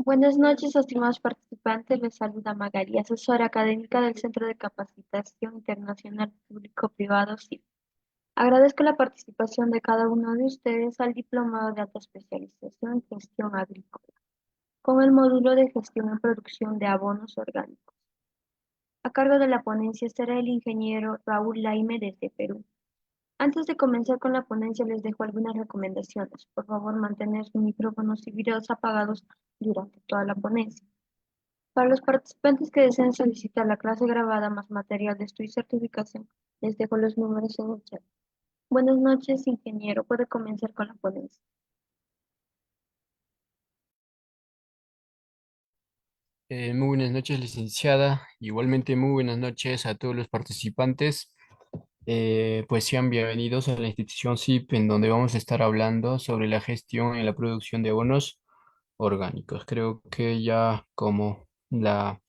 Buenas noches, estimados participantes. Les saluda Magali, asesora académica del Centro de Capacitación Internacional Público-Privado CIP. Agradezco la participación de cada uno de ustedes al Diplomado de Alta Especialización en Gestión Agrícola, con el módulo de Gestión en Producción de Abonos Orgánicos. A cargo de la ponencia estará el ingeniero Raúl Laime desde Perú. Antes de comenzar con la ponencia, les dejo algunas recomendaciones. Por favor, mantener sus micrófonos y videos apagados durante toda la ponencia. Para los participantes que deseen solicitar la clase grabada más material de estudio y certificación, les dejo los números en el chat. Buenas noches, ingeniero. Puede comenzar con la ponencia. Muy buenas noches, licenciada. Igualmente, muy buenas noches a todos los participantes. Pues sean bienvenidos a la institución CIP, en donde vamos a estar hablando sobre la gestión y la producción de abonos orgánicos. Creo que ya como la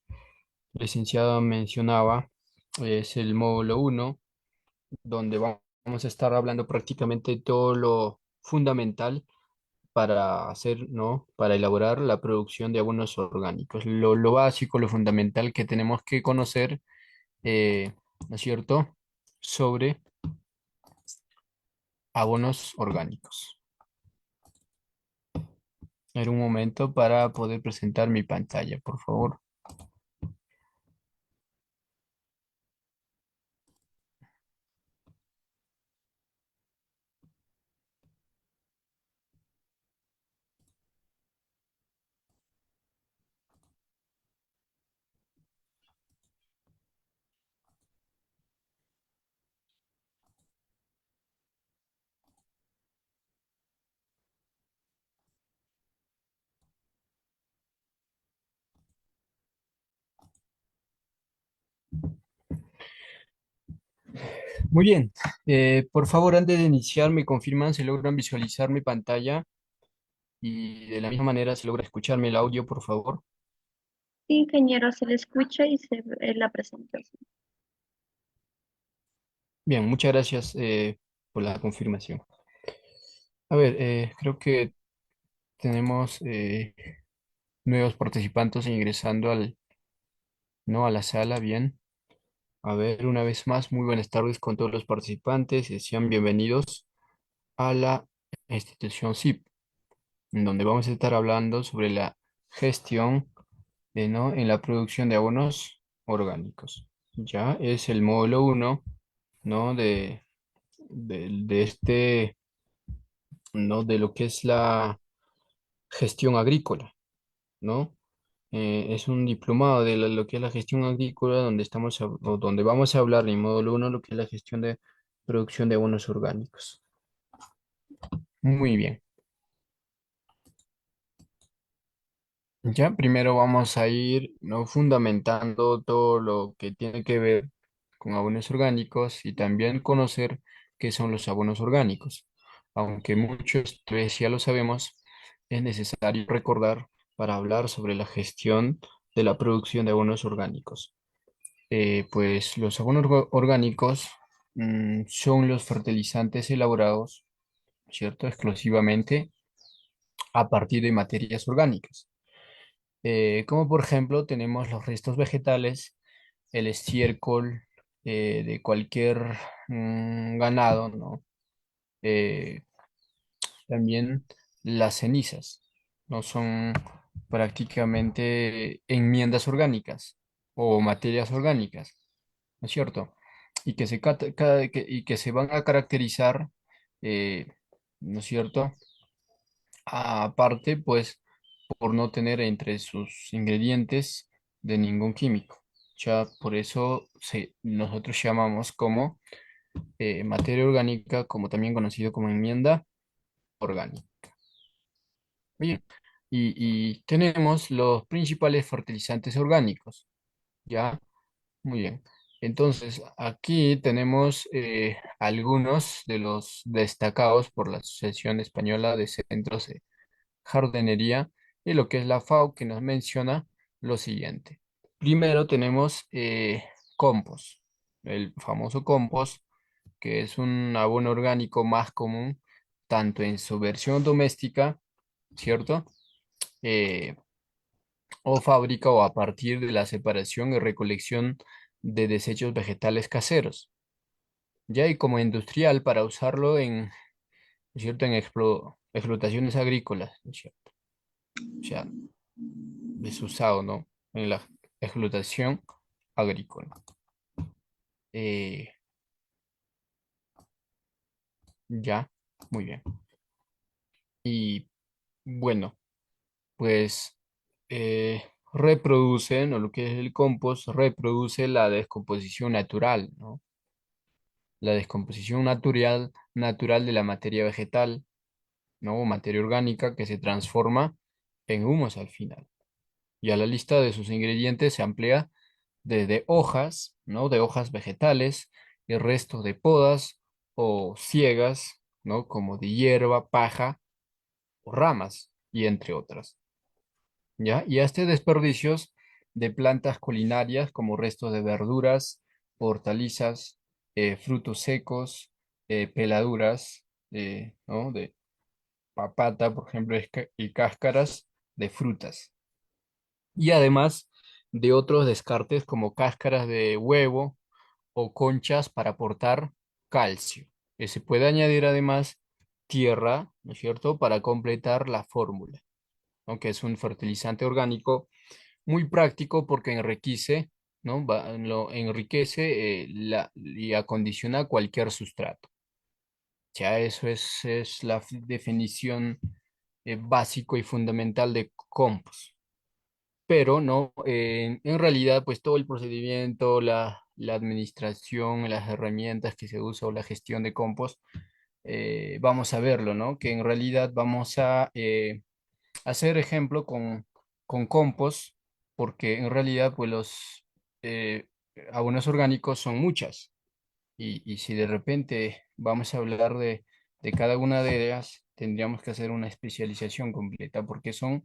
licenciada mencionaba, es el módulo uno, donde vamos a estar hablando prácticamente todo lo fundamental para hacer, ¿no? Para elaborar la producción de abonos orgánicos. Lo básico, lo fundamental que tenemos que conocer, ¿no es cierto? Sobre abonos orgánicos. En un momento para poder presentar mi pantalla, por favor. Muy bien. Por favor, antes de iniciar, me confirman si logran visualizar mi pantalla y de la misma manera si logra escucharme el audio, por favor. Sí, ingeniero, se le escucha y se ve la presentación. Bien, muchas gracias por la confirmación. A ver, creo que tenemos nuevos participantes ingresando ¿no? a la sala. Bien. A ver, una vez más, muy buenas tardes con todos los participantes y sean bienvenidos a la institución CIP, en donde vamos a estar hablando sobre la gestión ¿no? en la producción de abonos orgánicos. Ya es el módulo uno, ¿no? de este, ¿no? de lo que es la gestión agrícola, ¿no? Es un diplomado de lo que es la gestión agrícola, donde o donde vamos a hablar en módulo uno lo que es la gestión de producción de abonos orgánicos. Muy bien. Ya primero vamos a ir, ¿no? fundamentando todo lo que tiene que ver con abonos orgánicos y también conocer qué son los abonos orgánicos. Aunque muchos pues, ya lo sabemos, es necesario recordar para hablar sobre la gestión de la producción de abonos orgánicos. Pues los abonos orgánicos son los fertilizantes elaborados, ¿cierto? Exclusivamente a partir de materias orgánicas. Como por ejemplo tenemos los restos vegetales, el estiércol de cualquier ganado, ¿no? Eh, También las cenizas, ¿no? Son prácticamente enmiendas orgánicas o materias orgánicas, ¿no es cierto? Y que y que se van a caracterizar, eh, ¿no es cierto? Aparte, pues, por no tener entre sus ingredientes de ningún químico. Ya por eso nosotros llamamos como materia orgánica, como también conocido como enmienda orgánica. Bien, y tenemos los principales fertilizantes orgánicos, ¿ya? Muy bien. Entonces, aquí tenemos algunos de los destacados por la Asociación Española de Centros de Jardinería y lo que es la FAO, que nos menciona lo siguiente. Primero tenemos compost, el famoso compost, que es un abono orgánico más común, tanto en su versión doméstica, ¿cierto? o fábrica o a partir de la separación y recolección de desechos vegetales caseros. Ya y como industrial para usarlo en, ¿no es cierto?, en explotaciones agrícolas, ¿no es cierto? O sea, desusado, ¿no? En la explotación agrícola. Eh, ya, muy bien. Y bueno, pues reproducen, o lo que es el compost, reproduce la descomposición natural, ¿no? La descomposición natural de la materia vegetal, ¿no? O materia orgánica que se transforma en humus al final. Y a la lista de sus ingredientes se amplía desde hojas, ¿no? De hojas vegetales y restos de podas o ciegas, ¿no? Como de hierba, paja o ramas, y entre otras. ¿Ya? Y este desperdicios de plantas culinarias como restos de verduras, hortalizas, frutos secos, peladuras, ¿no? De papata, por ejemplo, y cáscaras de frutas. Y además de otros descartes como cáscaras de huevo o conchas para aportar calcio. Se puede añadir además tierra, ¿no es cierto?, para completar la fórmula, aunque es un fertilizante orgánico muy práctico porque enriquece, ¿no? Lo enriquece y acondiciona cualquier sustrato. Ya eso es la definición básico y fundamental de compost. Pero no, en realidad, pues todo el procedimiento, la administración, las herramientas que se usa o la gestión de compost, vamos a verlo, ¿no? Que en realidad vamos a hacer ejemplo con compost, porque en realidad, pues los eh, abonos orgánicos son muchas. Y si de repente vamos a hablar de cada una de ellas, tendríamos que hacer una especialización completa, porque son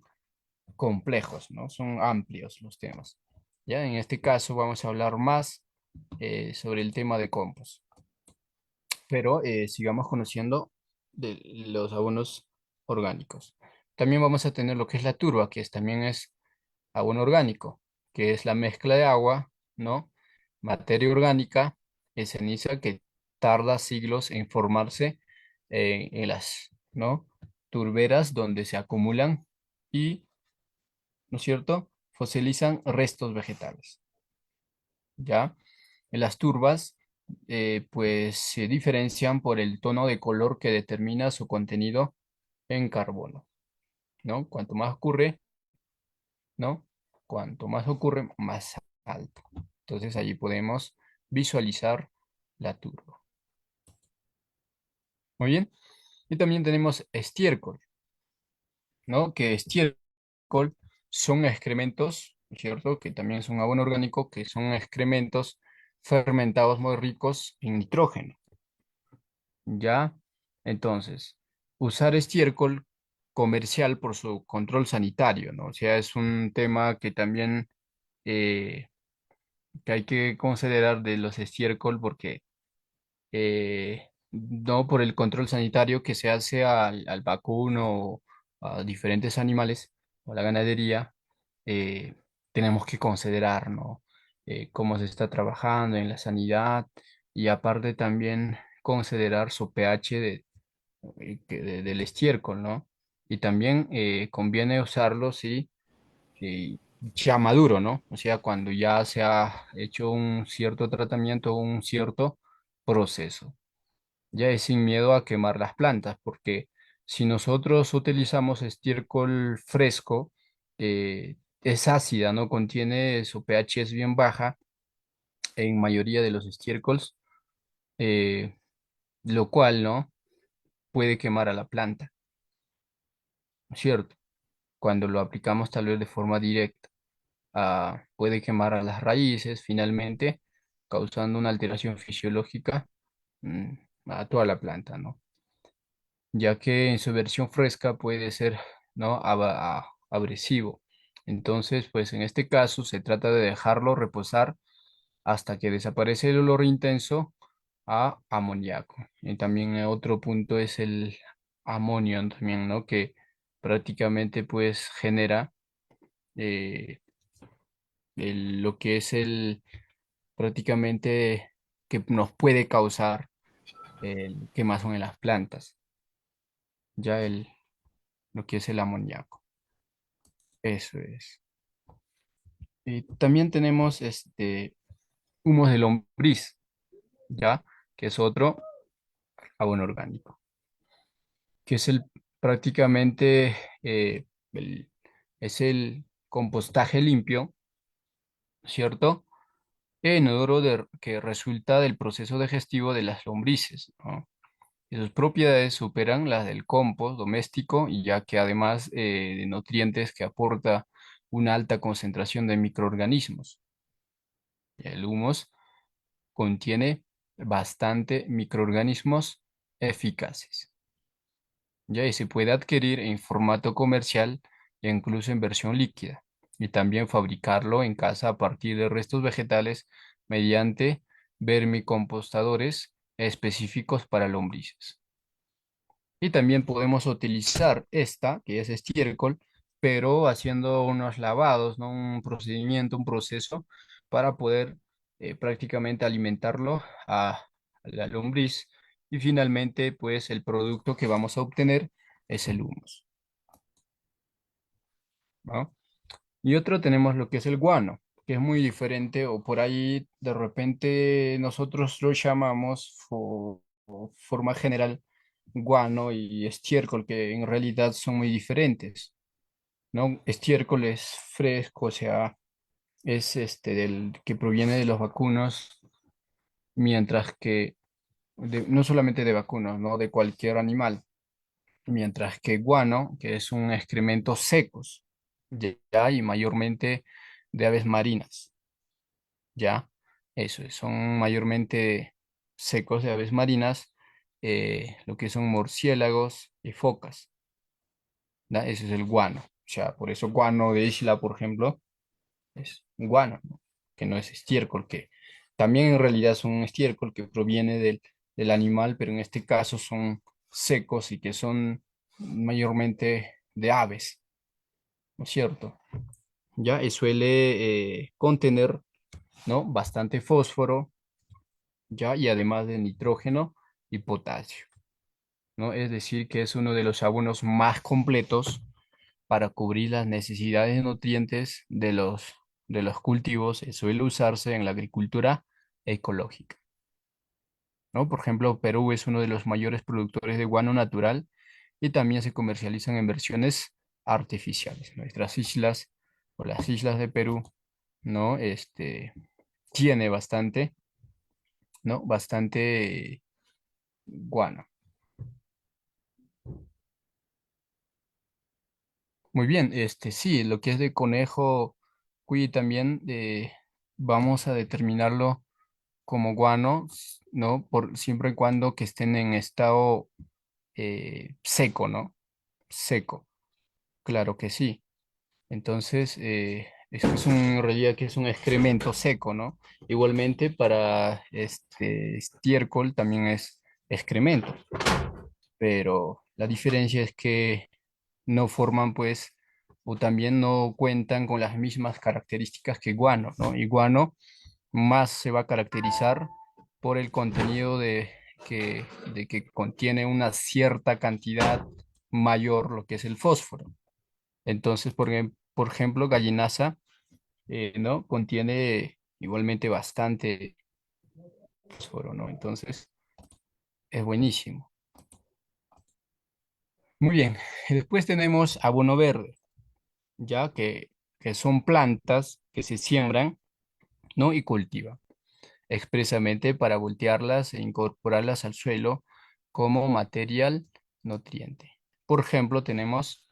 complejos, ¿no? Son amplios los temas. Ya, en este caso vamos a hablar más sobre el tema de compost, pero sigamos conociendo de los abonos orgánicos. También vamos a tener lo que es la turba, también es abono orgánico, que es la mezcla de agua, ¿no? Materia orgánica y ceniza que tarda siglos en formarse en las, ¿no? Turberas donde se acumulan y, ¿no es cierto?, fosilizan restos vegetales, ¿ya? En las turbas, pues se diferencian por el tono de color que determina su contenido en carbono, ¿no? Cuanto más ocurre, ¿no? Cuanto más ocurre, más alto. Entonces allí podemos visualizar la turba. Muy bien. Y también tenemos estiércol, ¿no? Que estiércol son excrementos, ¿cierto? Que también son abono orgánico, que son excrementos fermentados muy ricos en nitrógeno, ¿ya? Entonces, usar estiércol comercial por su control sanitario, ¿no? O sea, es un tema que también eh, que hay que considerar de los estiércol porque no por el control sanitario que se hace al vacuno o a diferentes animales o a la ganadería, eh, tenemos que considerar, ¿no? Cómo se está trabajando en la sanidad y aparte también considerar su pH del estiércol, ¿no? Y también conviene usarlo si ya maduro, ¿no? O sea, cuando ya se ha hecho un cierto tratamiento, un cierto proceso. Ya es sin miedo a quemar las plantas, porque si nosotros utilizamos estiércol fresco, es ácida, ¿no? Contiene, su pH es bien baja en mayoría de los estiércols, eh, lo cual, ¿no? Puede quemar a la planta, ¿no es cierto? Cuando lo aplicamos tal vez de forma directa, puede quemar a las raíces finalmente, causando una alteración fisiológica, mm, a toda la planta, ¿no? Ya que en su versión fresca puede ser, ¿no?, abrasivo. Entonces, pues en este caso se trata de dejarlo reposar hasta que desaparece el olor intenso a amoníaco. Y también otro punto es el amonio también, ¿no? Que prácticamente pues genera eh, lo que es el prácticamente que nos puede causar el quemazón en las plantas, ya lo que es el amoníaco. Eso es. Y también tenemos humos de lombriz, ya, que es otro abono orgánico, que es prácticamente el, es el compostaje limpio, ¿cierto? E inodoro que resulta del proceso digestivo de las lombrices, ¿no? Y sus propiedades superan las del compost doméstico, y ya que además de nutrientes que aporta una alta concentración de microorganismos. El humus contiene bastante microorganismos eficaces. Ya y se puede adquirir en formato comercial e incluso en versión líquida. Y también fabricarlo en casa a partir de restos vegetales mediante vermicompostadores específicos para lombrices. Y también podemos utilizar esta, que es estiércol, pero haciendo unos lavados, ¿no? Un procedimiento, un proceso para poder prácticamente alimentarlo a la lombriz. Y finalmente, pues el producto que vamos a obtener es el humus, ¿no? Y otro tenemos lo que es el guano, que es muy diferente, o por ahí de repente nosotros lo llamamos o forma general guano y estiércol, que en realidad son muy diferentes, ¿no? Estiércol es fresco, o sea, es del que proviene de los vacunos, mientras que no solamente de vacunos, ¿no? De cualquier animal, mientras que guano, que es un excremento secos, ya, y mayormente de aves marinas, ya, eso es, son mayormente secos de aves marinas, lo que son murciélagos y focas, ¿ya? Ese es el guano, o sea, por eso guano de isla, por ejemplo, es un guano, ¿no? Que no es estiércol, que también en realidad es un estiércol que proviene del animal, pero en este caso son secos y que son mayormente de aves, ¿no es cierto? Ya, y suele contener, ¿no? Bastante fósforo, ya, y además de nitrógeno y potasio, ¿no? Es decir, que es uno de los abonos más completos para cubrir las necesidades de nutrientes de los cultivos. Suele usarse en la agricultura ecológica, ¿no? Por ejemplo, Perú es uno de los mayores productores de guano natural y también se comercializan en versiones artificiales. Nuestras islas o las islas de Perú, ¿no? Tiene bastante, ¿no? Bastante guano. Muy bien, sí, lo que es de conejo, cuy también vamos a determinarlo como guano, ¿no? Por siempre y cuando que estén en estado seco, ¿no? Seco, claro que sí. Entonces, es en realidad que es un excremento seco, ¿no? Igualmente para este estiércol también es excremento, pero la diferencia es que no forman, pues, o también no cuentan con las mismas características que guano, ¿no? Y guano más se va a caracterizar por el contenido de que contiene una cierta cantidad mayor, lo que es el fósforo. Entonces, por ejemplo, gallinaza, ¿no? Contiene igualmente bastante fósforo, ¿no? Entonces, es buenísimo. Muy bien. Después tenemos abono verde, ya que son plantas que se siembran, ¿no? Y cultivan expresamente para voltearlas e incorporarlas al suelo como material nutriente. Por ejemplo, tenemos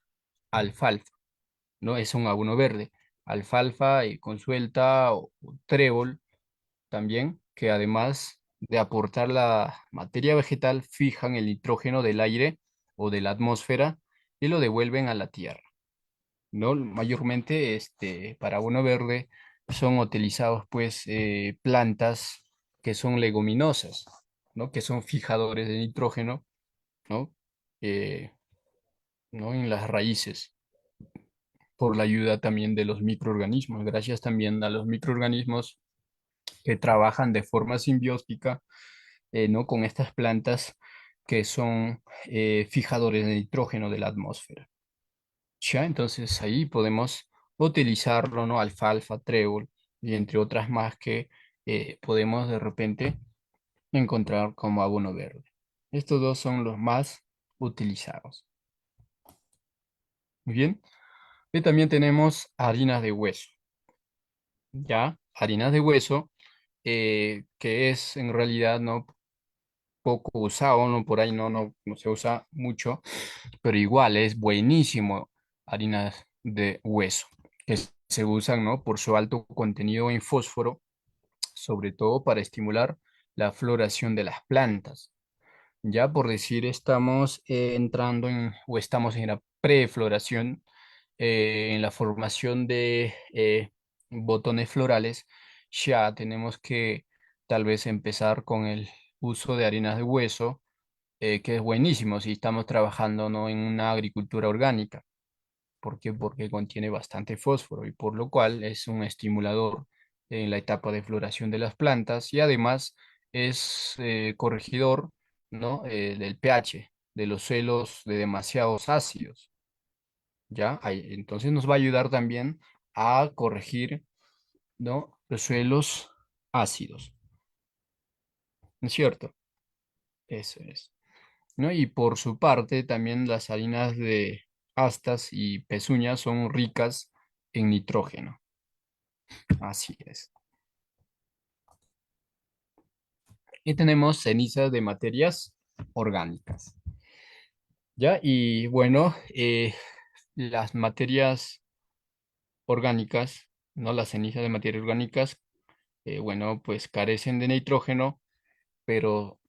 alfalfa, ¿no? Es un abono verde. Alfalfa y consuelta o trébol también, que además de aportar la materia vegetal, fijan el nitrógeno del aire o de la atmósfera y lo devuelven a la tierra, ¿no? Mayormente para abono verde son utilizados pues plantas que son leguminosas, ¿no? Que son fijadores de nitrógeno, ¿no? Eh, ¿No? En las raíces. por la ayuda también de los microorganismos, gracias también a los microorganismos que trabajan de forma simbiótica, ¿no? Con estas plantas que son fijadores de nitrógeno de la atmósfera. ¿Ya? Entonces ahí podemos utilizarlo, ¿no? Alfalfa, trébol y entre otras más que podemos de repente encontrar como abono verde. Estos dos son los más utilizados. Muy bien. Y también tenemos harinas de hueso, ¿ya? Harinas de hueso, que es en realidad no poco usado, no por ahí no se usa mucho, pero igual es buenísimo harinas de hueso, que se usan, ¿no? Por su alto contenido en fósforo, sobre todo para estimular la floración de las plantas. Ya por decir, estamos entrando en o estamos en la prefloración, en la formación de botones florales, ya tenemos que tal vez empezar con el uso de harinas de hueso, que es buenísimo si estamos trabajando, ¿no? En una agricultura orgánica. ¿Por qué? Porque contiene bastante fósforo y por lo cual es un estimulador en la etapa de floración de las plantas y además es corregidor, ¿no? Del pH, de los suelos de demasiados ácidos, ¿ya? Entonces nos va a ayudar también a corregir, ¿no? Los suelos ácidos, ¿no es cierto? Eso es. ¿No? Y por su parte, también las harinas de astas y pezuñas son ricas en nitrógeno. Así es. Y tenemos cenizas de materias orgánicas. ¿Ya? Y bueno, las materias orgánicas, ¿no? Las cenizas de materias orgánicas, bueno, pues carecen de nitrógeno, pero,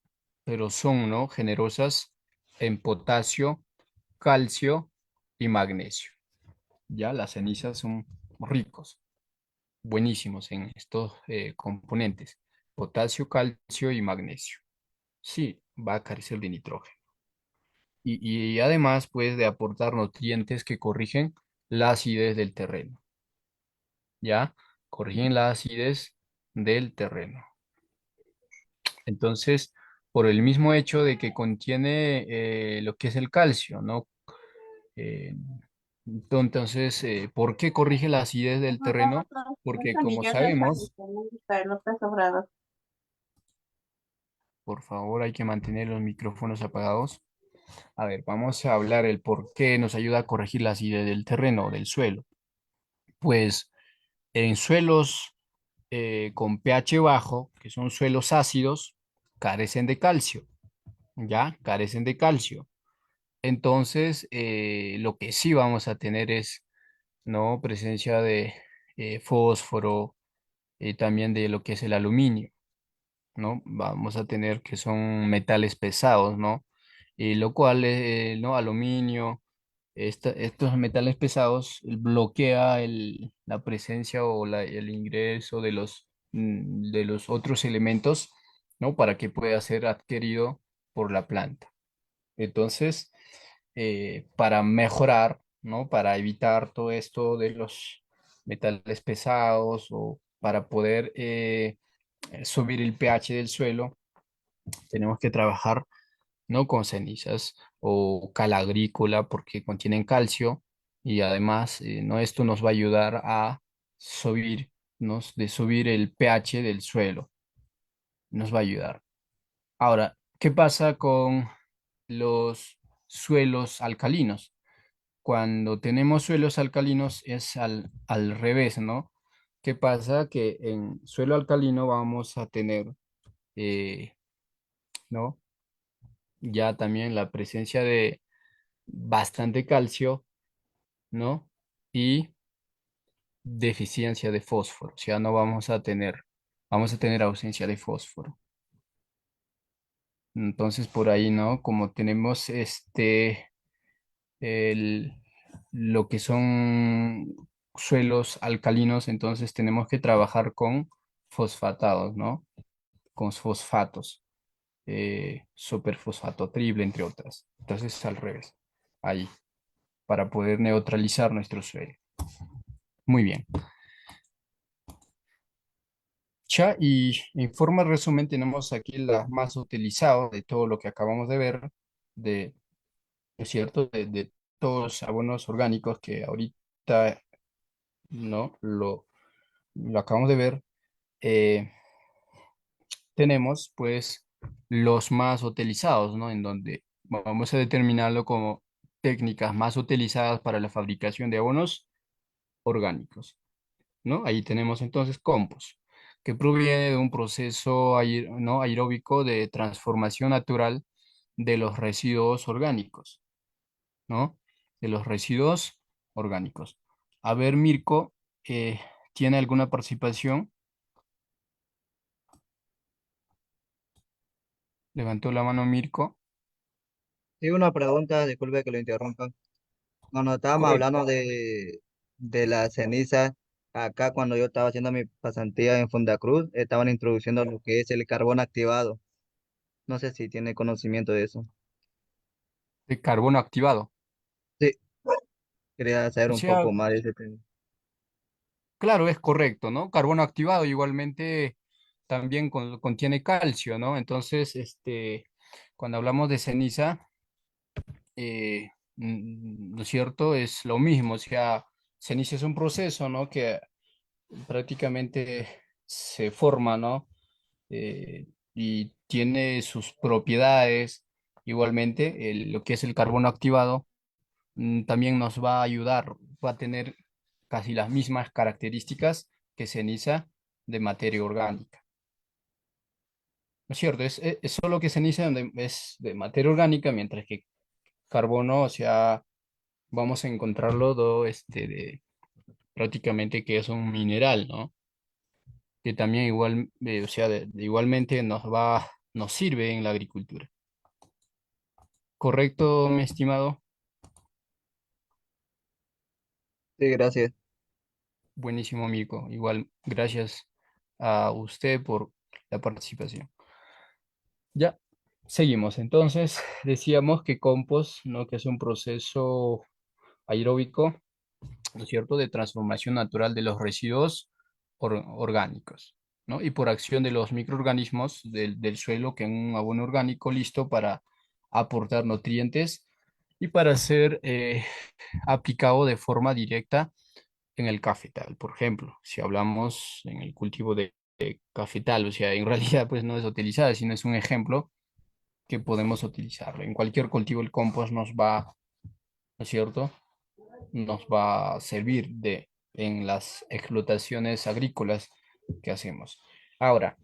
pero son, ¿no? Generosas en potasio, calcio y magnesio. ¿Ya? Las cenizas son ricos, buenísimos en estos componentes, potasio, calcio y magnesio. Sí, va a carecer de nitrógeno. Y además, pues, de aportar nutrientes que corrigen la acidez del terreno, ¿ya? Corrigen la acidez del terreno. Entonces, por el mismo hecho de que contiene lo que es el calcio, ¿no? Eh, entonces, ¿por qué corrige la acidez del terreno? Porque como sabemos, por favor, hay que mantener los micrófonos apagados. A ver, vamos a hablar el por qué nos ayuda a corregir la acidez del terreno, del suelo. Pues en suelos con pH bajo, que son suelos ácidos, carecen de calcio, ¿ya? Carecen de calcio. Entonces, lo que sí vamos a tener es, ¿no? Presencia de fósforo, también de lo que es el aluminio, ¿no? Vamos a tener que son metales pesados, ¿no? Y lo cual, ¿no? Aluminio, estos metales pesados bloquea la presencia o el ingreso de los otros elementos, ¿no? Para que pueda ser adquirido por la planta. Entonces, para mejorar, ¿no? Para evitar todo esto de los metales pesados o para poder subir el pH del suelo, tenemos que trabajar, ¿no? Con cenizas o cal agrícola porque contienen calcio y además, ¿no? Esto nos va a ayudar a subir, ¿no? De subir el pH del suelo, nos va a ayudar. Ahora, ¿qué pasa con los suelos alcalinos? Cuando tenemos suelos alcalinos es al revés, ¿no? ¿Qué pasa? Que en suelo alcalino vamos a tener, eh, ¿no? Ya también la presencia de bastante calcio, ¿no? Y deficiencia de fósforo, o sea, no vamos a tener ausencia de fósforo. Entonces, por ahí, ¿no? Como tenemos el, lo que son suelos alcalinos, entonces tenemos que trabajar con fosfatados, ¿no? Con fosfatos, superfosfato triple, entre otras. Entonces, al revés, ahí, para poder neutralizar nuestro suelo. Muy bien. Ya, y en forma de resumen tenemos aquí las más utilizadas de todo lo que acabamos de ver, de, ¿no es cierto? De todos los abonos orgánicos que ahorita no lo acabamos de ver. eh, Tenemos pues los más utilizados, ¿no? En donde vamos a determinarlo como técnicas más utilizadas para la fabricación de abonos orgánicos, ¿no? Ahí tenemos entonces compost, que proviene de un proceso ¿no? aeróbico de transformación natural de los residuos orgánicos, ¿no? De los residuos orgánicos. A ver, Mirko, ¿tiene alguna participación? Levantó la mano Mirko. Sí, una pregunta, disculpe que lo interrumpa. Cuando estábamos Correcto. hablando de la ceniza, acá cuando yo estaba haciendo mi pasantía en Fundacruz, estaban introduciendo lo que es el carbón activado. No sé si tiene conocimiento de eso. De carbono activado. Sí, quería saber O un poco sea, más de ese tema. claro, es correcto, ¿no? Carbono activado igualmente también contiene calcio, ¿no? Entonces, cuando hablamos de ceniza, ¿no es cierto? Es lo mismo, o sea, ceniza es un proceso, ¿no? Que prácticamente se forma, ¿no? Y tiene sus propiedades. Igualmente, lo que es el carbono activado también nos va a ayudar, va a tener casi las mismas características que ceniza de materia orgánica. ¿No es cierto? Es solo que ceniza es de materia orgánica, mientras que carbono, o sea, vamos a encontrarlo prácticamente que es un mineral, ¿no? Que también igual, o sea, igualmente nos sirve en la agricultura. ¿Correcto, mi estimado? Sí, gracias. Buenísimo, Mirko. Igual, gracias a usted por la participación. Ya, seguimos. Entonces, decíamos que compost, ¿no? Que es un proceso aeróbico, ¿no es cierto?, de transformación natural de los residuos orgánicos, ¿no? Y por acción de los microorganismos del suelo, que es un abono orgánico listo para aportar nutrientes y para ser aplicado de forma directa en el cafetal. Por ejemplo, si hablamos en el cultivo de cafetal, o sea, en realidad pues no es utilizada, sino es un ejemplo que podemos utilizarlo. En cualquier cultivo el compost nos va, ¿no es cierto? Nos va a servir en las explotaciones agrícolas que hacemos. Ahora,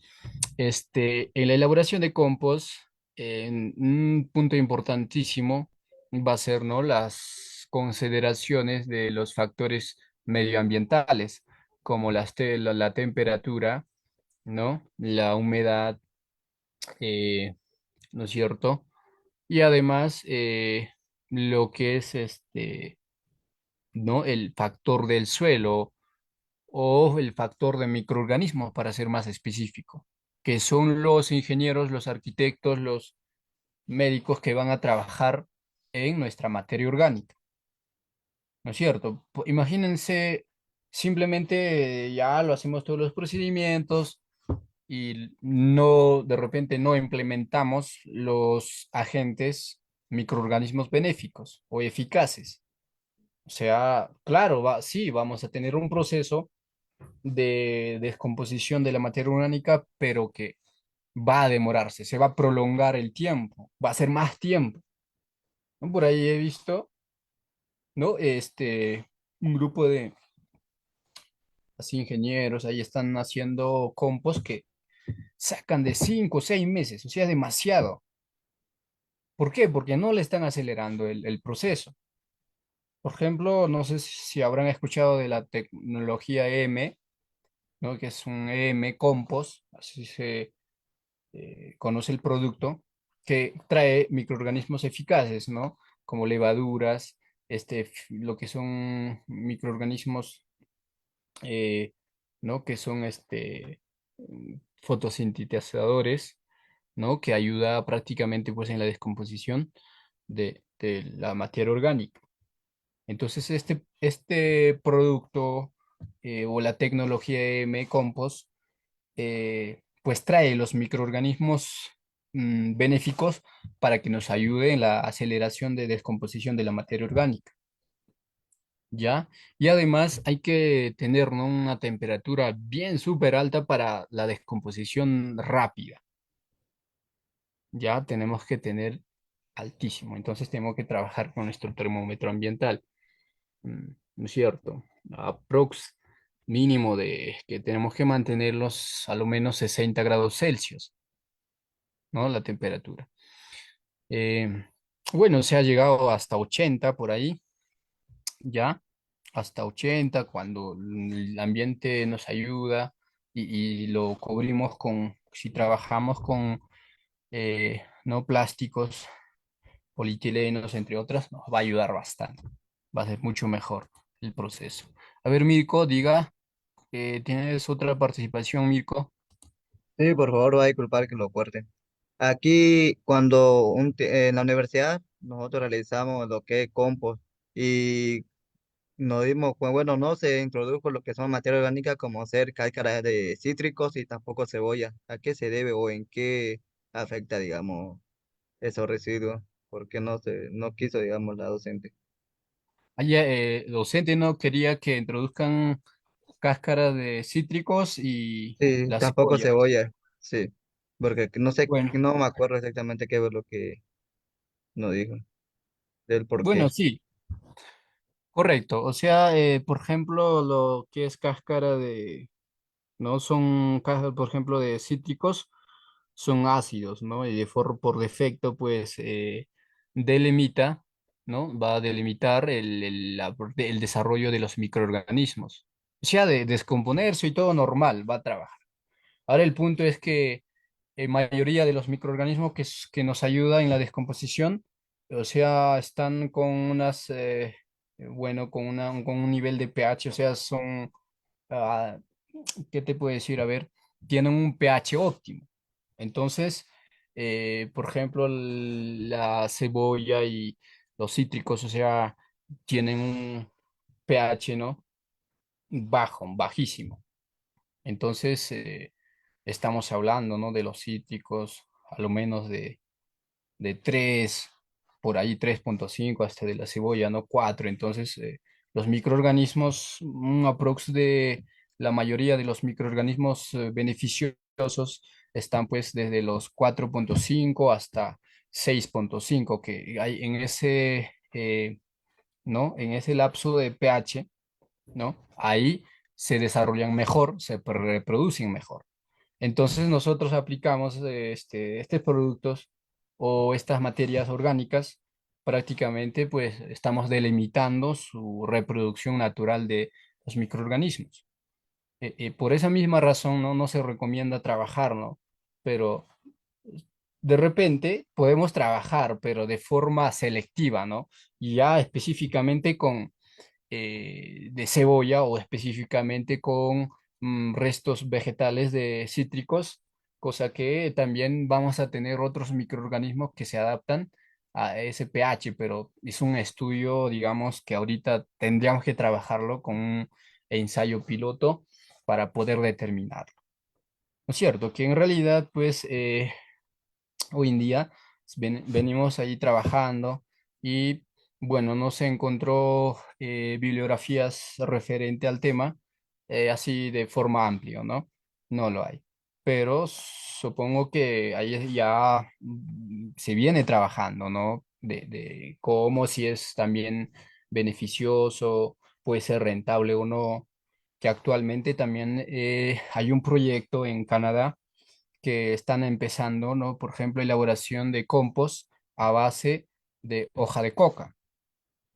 en la elaboración de compost, un punto importantísimo va a ser, ¿no? Las consideraciones de los factores medioambientales, como la temperatura, ¿no? La humedad, eh, ¿no es cierto? Y además, lo que es ¿no? El factor del suelo o el factor de microorganismos, para ser más específico, que son los ingenieros, los arquitectos, los médicos que van a trabajar en nuestra materia orgánica, ¿no es cierto? Imagínense, simplemente ya lo hacemos todos los procedimientos y no, de repente no implementamos los agentes microorganismos benéficos o eficaces. O sea, claro, sí, vamos a tener un proceso de descomposición de la materia orgánica, pero que va a demorarse, se va a prolongar el tiempo, va a ser más tiempo, ¿no? Por ahí he visto, ¿no? Un grupo de así ingenieros, ahí están haciendo compost que sacan de 5 o 6 meses, o sea, demasiado. ¿Por qué? Porque no le están acelerando el proceso. Por ejemplo, no sé si habrán escuchado de la tecnología EM, ¿no? Que es un EM compost, así se conoce el producto, que trae microorganismos eficaces, ¿no? Como levaduras, lo que son microorganismos, eh, ¿no? Que son fotosintetizadores, ¿no? Que ayuda prácticamente pues en la descomposición de la materia orgánica. Entonces, este producto o la tecnología M-Compost pues trae los microorganismos benéficos para que nos ayude en la aceleración de descomposición de la materia orgánica, ¿ya? Y además hay que tener, ¿no?, una temperatura bien súper alta para la descomposición rápida, ¿ya? Tenemos que tener altísimo, entonces tenemos que trabajar con nuestro termómetro ambiental, ¿no es cierto? Aprox mínimo de que tenemos que mantenerlos a lo menos 60 grados Celsius, ¿no? La temperatura. Eh, bueno, se ha llegado hasta 80 por ahí, ya, hasta 80 cuando el ambiente nos ayuda y lo cubrimos con, si trabajamos con no plásticos, polietilenos, entre otras, nos va a ayudar bastante. Va a ser mucho mejor el proceso. A ver, Mirko, diga, ¿tienes otra participación, Mirko? Sí, por favor, va a disculpar que lo corte. Aquí, cuando en la universidad, nosotros realizamos lo que es compost y nos dimos, bueno, no se introdujo lo que son materia orgánica como ser cáscaras de cítricos y tampoco cebolla. ¿A qué se debe o en qué afecta, digamos, esos residuos? ¿Por qué no quiso, digamos, la docente? Allá, docente no quería que introduzcan cáscara de cítricos y Sí, la tampoco cebolla. cebolla, sí, porque no sé, Bueno, no me acuerdo exactamente qué fue lo que nos dijo, del por bueno, qué. sí, correcto. O sea, por ejemplo, lo que es cáscara de, ¿no? Son cáscaras, por ejemplo, de cítricos, son ácidos, ¿no? Y por defecto, pues, delimita, ¿no? Va a delimitar el desarrollo de los microorganismos. O sea, de descomponerse y todo normal, va a trabajar. Ahora el punto es que mayoría de los microorganismos que nos ayudan en la descomposición, o sea, están con unas, bueno, con un nivel de pH, o sea, son, ah, ¿qué te puedo decir? A ver, tienen un pH óptimo. Entonces, por ejemplo, la cebolla y los cítricos, o sea, tienen un pH, ¿no? Bajo, bajísimo. Entonces, estamos hablando, ¿no?, de los cítricos, a lo menos de 3 por ahí 3,5 hasta de la cebolla, ¿no? 4. Entonces, los microorganismos, un aprox de la mayoría de los microorganismos beneficiosos están pues desde los 4,5 hasta 6,5 que hay en ese, ¿no? En ese lapso de pH, ¿no? Ahí se desarrollan mejor, se reproducen mejor. Entonces nosotros aplicamos estos productos o estas materias orgánicas, prácticamente pues estamos delimitando su reproducción natural de los microorganismos. Por esa misma razón no se recomienda trabajar, ¿no? Pero de repente podemos trabajar, pero de forma selectiva, ¿no? Y ya específicamente con de cebolla o específicamente con restos vegetales de cítricos, cosa que también vamos a tener otros microorganismos que se adaptan a ese pH, pero es un estudio, digamos, que ahorita tendríamos que trabajarlo con un ensayo piloto para poder determinarlo. ¿No es cierto? Que en realidad, pues, hoy en día venimos ahí trabajando y bueno, no se encontró bibliografías referente al tema así de forma amplia, ¿no? No lo hay. Pero supongo que ahí ya se viene trabajando, ¿no? De cómo si es también beneficioso, puede ser rentable o no, que actualmente también hay un proyecto en Canadá que están empezando, ¿no? Por ejemplo, elaboración de compost a base de hoja de coca.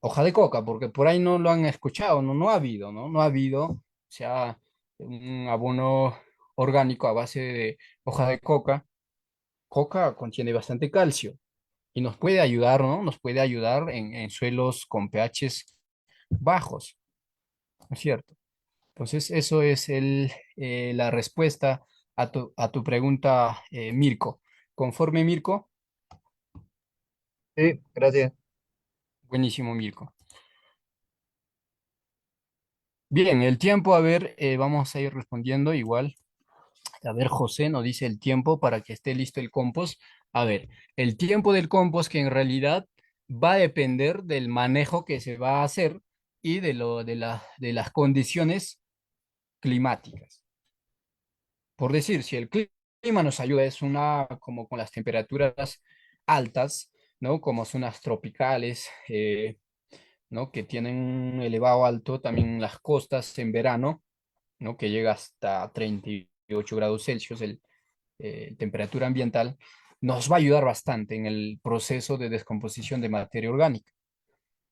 Hoja de coca, porque por ahí no lo han escuchado, no ha habido, ¿no? No ha habido, o sea, un abono orgánico a base de hoja de coca. Coca contiene bastante calcio y nos puede ayudar, ¿no? Nos puede ayudar en suelos con pHs bajos, ¿no es cierto? Entonces, eso es la respuesta a tu pregunta, Mirko. ¿Conforme, Mirko? Sí, gracias. Buenísimo, Mirko. Bien, el tiempo, a ver, vamos a ir respondiendo igual. A ver, José nos dice el tiempo para que esté listo el compost. A ver, el tiempo del compost que en realidad va a depender del manejo que se va a hacer y de las condiciones climáticas. Por decir, si el clima nos ayuda, es una, como con las temperaturas altas, ¿no? Como zonas tropicales, ¿no? Que tienen un elevado alto, también las costas en verano, ¿no? Que llega hasta 38 grados Celsius, temperatura ambiental, nos va a ayudar bastante en el proceso de descomposición de materia orgánica.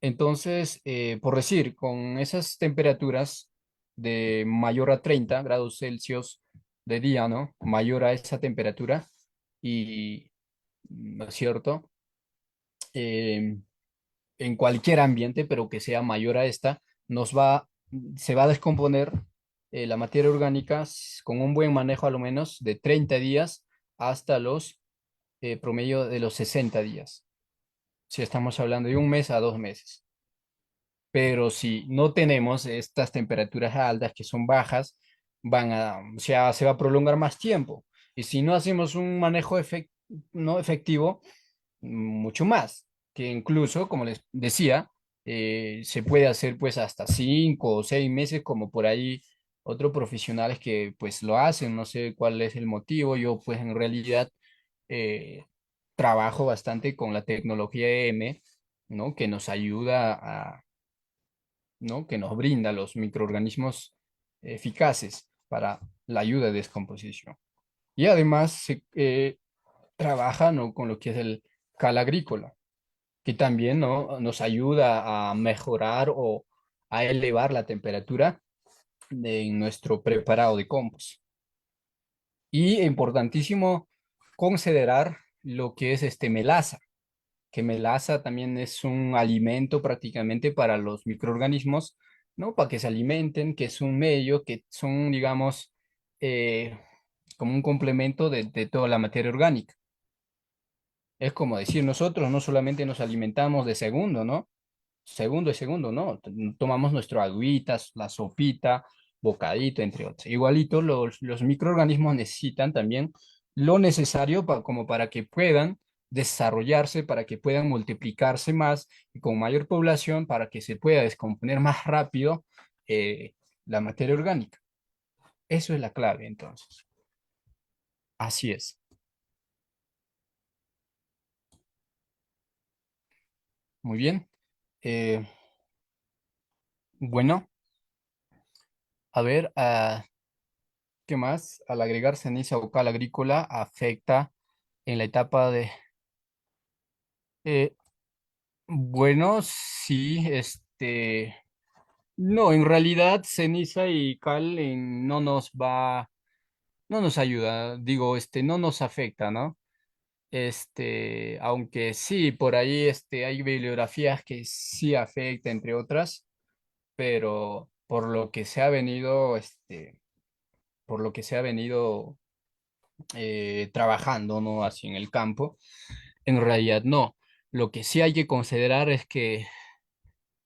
Entonces, por decir, con esas temperaturas de mayor a 30 grados Celsius de día, ¿no? Mayor a esa temperatura y, ¿no es cierto? Eh, en cualquier ambiente, pero que sea mayor a esta, se va a descomponer la materia orgánica con un buen manejo a lo menos de 30 días hasta los promedio de los 60 días. Si estamos hablando de un mes a 2 meses. Pero si no tenemos estas temperaturas altas que son bajas, o sea, se va a prolongar más tiempo. Y si no hacemos un manejo no efectivo, mucho más, que incluso, como les decía, se puede hacer pues hasta 5 o 6 meses, como por ahí otros profesionales que pues lo hacen, no sé cuál es el motivo, yo pues en realidad eh, trabajo bastante con la tecnología EM, ¿no? Que nos ayuda ¿no? Que nos brinda los microorganismos eficaces para la ayuda de descomposición. Y además trabaja, ¿no? Con lo que es el cal agrícola, que también, ¿no? Nos ayuda a mejorar o a elevar la temperatura de nuestro preparado de compost. Y importantísimo considerar lo que es este melaza, que melaza también es un alimento prácticamente para los microorganismos, ¿no? Para que se alimenten, que es un medio, que son, digamos, eh, como un complemento de toda la materia orgánica. Es como decir, nosotros no solamente nos alimentamos de segundo, ¿no? Segundo y segundo, ¿no? Tomamos nuestro agüitas, la sopita, bocadito, entre otros. Igualito, los microorganismos necesitan también lo necesario como para que puedan desarrollarse, para que puedan multiplicarse más y con mayor población, para que se pueda descomponer más rápido eh, la materia orgánica. Eso es la clave, entonces. Así es. Muy bien. Eh, bueno, a ver, ¿qué más? Al agregar ceniza o cal agrícola afecta en la etapa de... eh, bueno, sí, no, en realidad ceniza y cal no nos ayuda, digo, no nos afecta, ¿no? Aunque sí, por ahí, hay bibliografías que sí afecta, entre otras, pero por lo que se ha venido trabajando, ¿no? Así en el campo. En realidad no. Lo que sí hay que considerar es que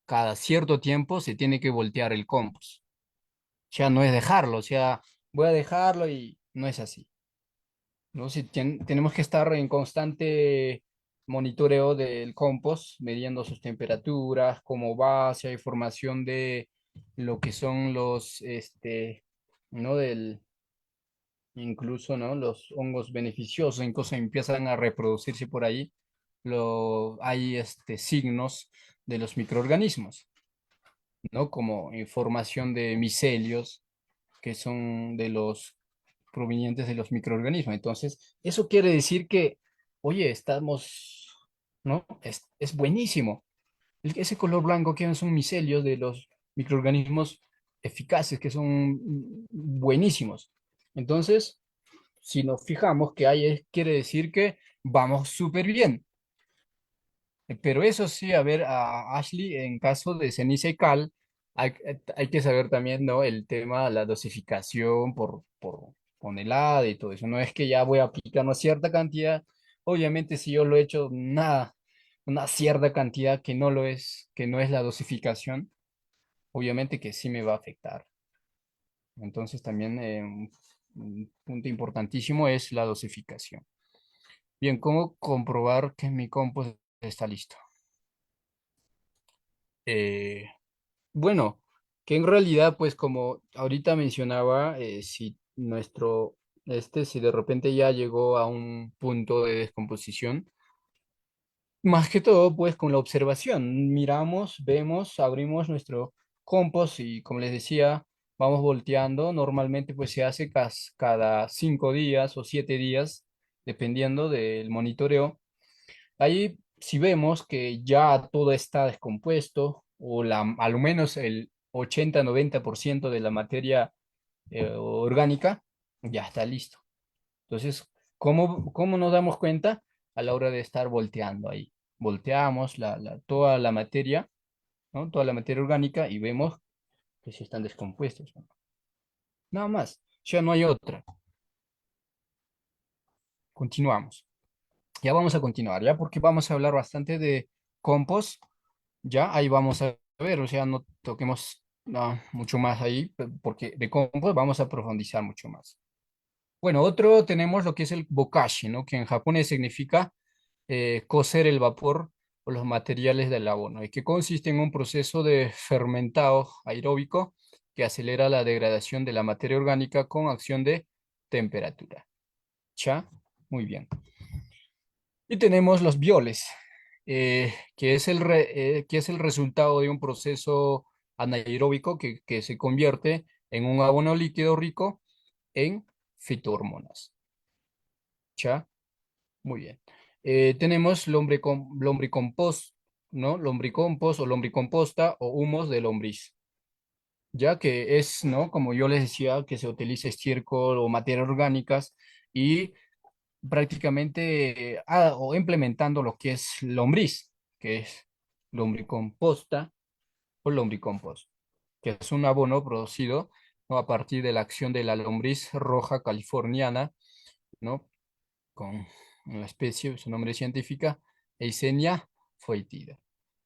cada cierto tiempo se tiene que voltear el compost. O sea, no es dejarlo, o sea, voy a dejarlo y no es así, ¿no? Si tenemos que estar en constante monitoreo del compost, midiendo sus temperaturas, cómo va, si hay formación de lo que son ¿no? Incluso, ¿no? Los hongos beneficiosos, incluso empiezan a reproducirse por ahí, hay signos de los microorganismos, ¿no? Como información de micelios, que son de los provenientes de los microorganismos. Entonces, eso quiere decir que, oye, ¿no? Es buenísimo. Ese color blanco que son micelios de los microorganismos eficaces, que son buenísimos. Entonces, si nos fijamos que hay, quiere decir que vamos súper bien. Pero eso sí, a ver, a Ashley, en caso de ceniza y cal, hay que saber también, ¿no? El tema, la dosificación por tonelada y todo eso. No es que ya voy a aplicar una cierta cantidad. Obviamente, si yo lo he hecho una cierta cantidad que no lo es, que no es la dosificación, obviamente que sí me va a afectar. Entonces también un punto importantísimo es la dosificación. Bien, ¿cómo comprobar que mi compost está listo? Eh, bueno, que en realidad, pues como ahorita mencionaba, si si de repente ya llegó a un punto de descomposición, más que todo, pues con la observación, miramos, vemos, abrimos nuestro compost y como les decía, vamos volteando. Normalmente pues se hace cada 5 días o 7 días, dependiendo del monitoreo. Ahí si vemos que ya todo está descompuesto o al menos el 80-90% de la materia orgánica ya está listo. Entonces, ¿cómo nos damos cuenta? A la hora de estar volteando ahí. Volteamos toda la materia, ¿no? Toda la materia orgánica y vemos que si están descompuestos, ¿no? Nada más, ya no hay otra. Continuamos. Ya vamos a continuar, ya porque vamos a hablar bastante de compost, ya ahí vamos a ver, o sea, no toquemos mucho más ahí, porque de compost vamos a profundizar mucho más. Bueno, otro tenemos lo que es el bokashi, ¿no? Que en japonés significa cocer el vapor o los materiales del abono, y que consiste en un proceso de fermentado aeróbico que acelera la degradación de la materia orgánica con acción de temperatura. ¿Ya? Muy bien. Y tenemos los bioles, que es el resultado de un proceso anaeróbico que se convierte en un abono líquido rico en fitohormonas. ¿Ya? Muy bien. Tenemos lombricompost, ¿no? Lombricompost o lombricomposta o humos de lombriz, ya que es, ¿no? Como yo les decía, que se utiliza estiércol o materias orgánicas y prácticamente o implementando lo que es lombriz, que es lombricomposta o lombricompost, que es un abono producido, ¿no? A partir de la acción de la lombriz roja californiana, ¿no? Con la especie, su nombre científica, Eisenia foetida,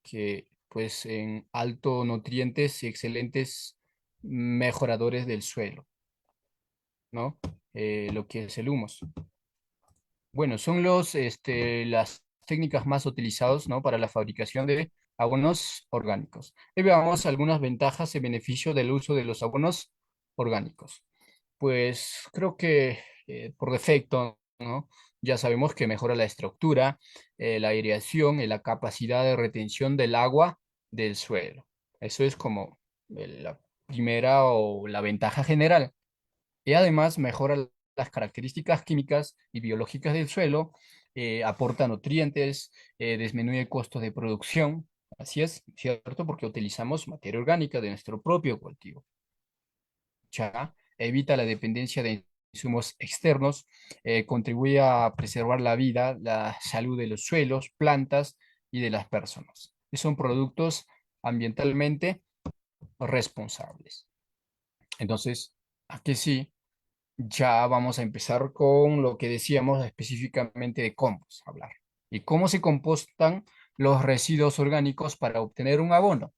que pues en alto nutrientes y excelentes mejoradores del suelo, ¿no? Lo que es el humus. Bueno, son las técnicas más utilizadas, ¿no? Para la fabricación de abonos orgánicos. Y veamos algunas ventajas y beneficios del uso de los abonos orgánicos. Pues creo que por defecto, ¿no? Ya sabemos que mejora la estructura, la aireación y la capacidad de retención del agua del suelo. Eso es como la primera o la ventaja general. Y además mejora las características químicas y biológicas del suelo, aporta nutrientes, disminuye costos de producción. Así es, ¿cierto? Porque utilizamos materia orgánica de nuestro propio cultivo. Ya evita la dependencia de insumos externos, contribuye a preservar la vida, la salud de los suelos, plantas y de las personas. Y son productos ambientalmente responsables. Entonces, aquí sí, ya vamos a empezar con lo que decíamos específicamente de compost, hablar. ¿Y cómo se compostan los residuos orgánicos para obtener un abono?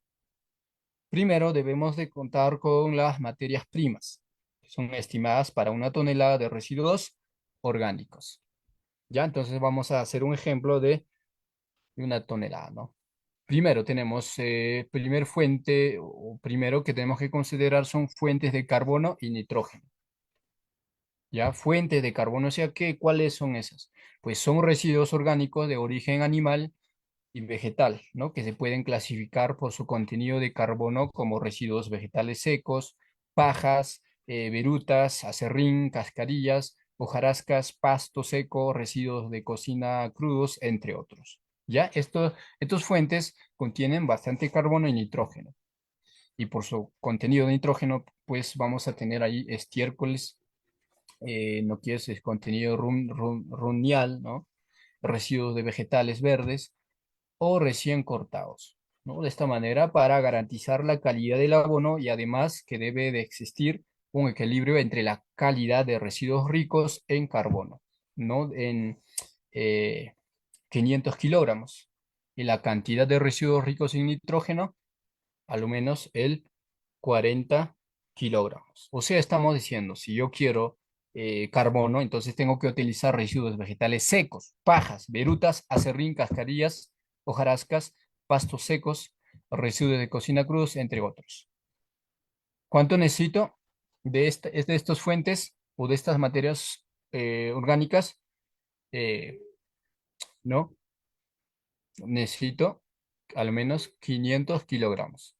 Primero debemos de contar con las materias primas, que son estimadas para 1 tonelada de residuos orgánicos. Ya, entonces vamos a hacer un ejemplo de 1 tonelada, ¿no? Primero tenemos, primer fuente, o primero que tenemos que considerar son fuentes de carbono y nitrógeno. ¿Ya? Fuentes de carbono, o sea, ¿cuáles son esas? Pues son residuos orgánicos de origen animal y vegetal, ¿no? Que se pueden clasificar por su contenido de carbono como residuos vegetales secos, pajas, virutas, acerrín, cascarillas, hojarascas, pasto seco, residuos de cocina crudos, entre otros. ¿Ya? Estos fuentes contienen bastante carbono y nitrógeno. Y por su contenido de nitrógeno, pues vamos a tener ahí estiércoles, no quieres es contenido runial, ¿no? Residuos de vegetales verdes o recién cortados, ¿no? De esta manera, para garantizar la calidad del abono y además que debe de existir un equilibrio entre la calidad de residuos ricos en carbono, ¿no? En 500 kilogramos y la cantidad de residuos ricos en nitrógeno, al menos el 40 kilogramos. O sea, estamos diciendo, si yo quiero carbono, entonces tengo que utilizar residuos vegetales secos, pajas, virutas, acerrín, cascarillas, hojarascas, pastos secos, residuos de cocina cruz, entre otros. ¿Cuánto necesito de estas fuentes o de estas materias orgánicas? Eh, ¿No? Necesito al menos 500 kilogramos.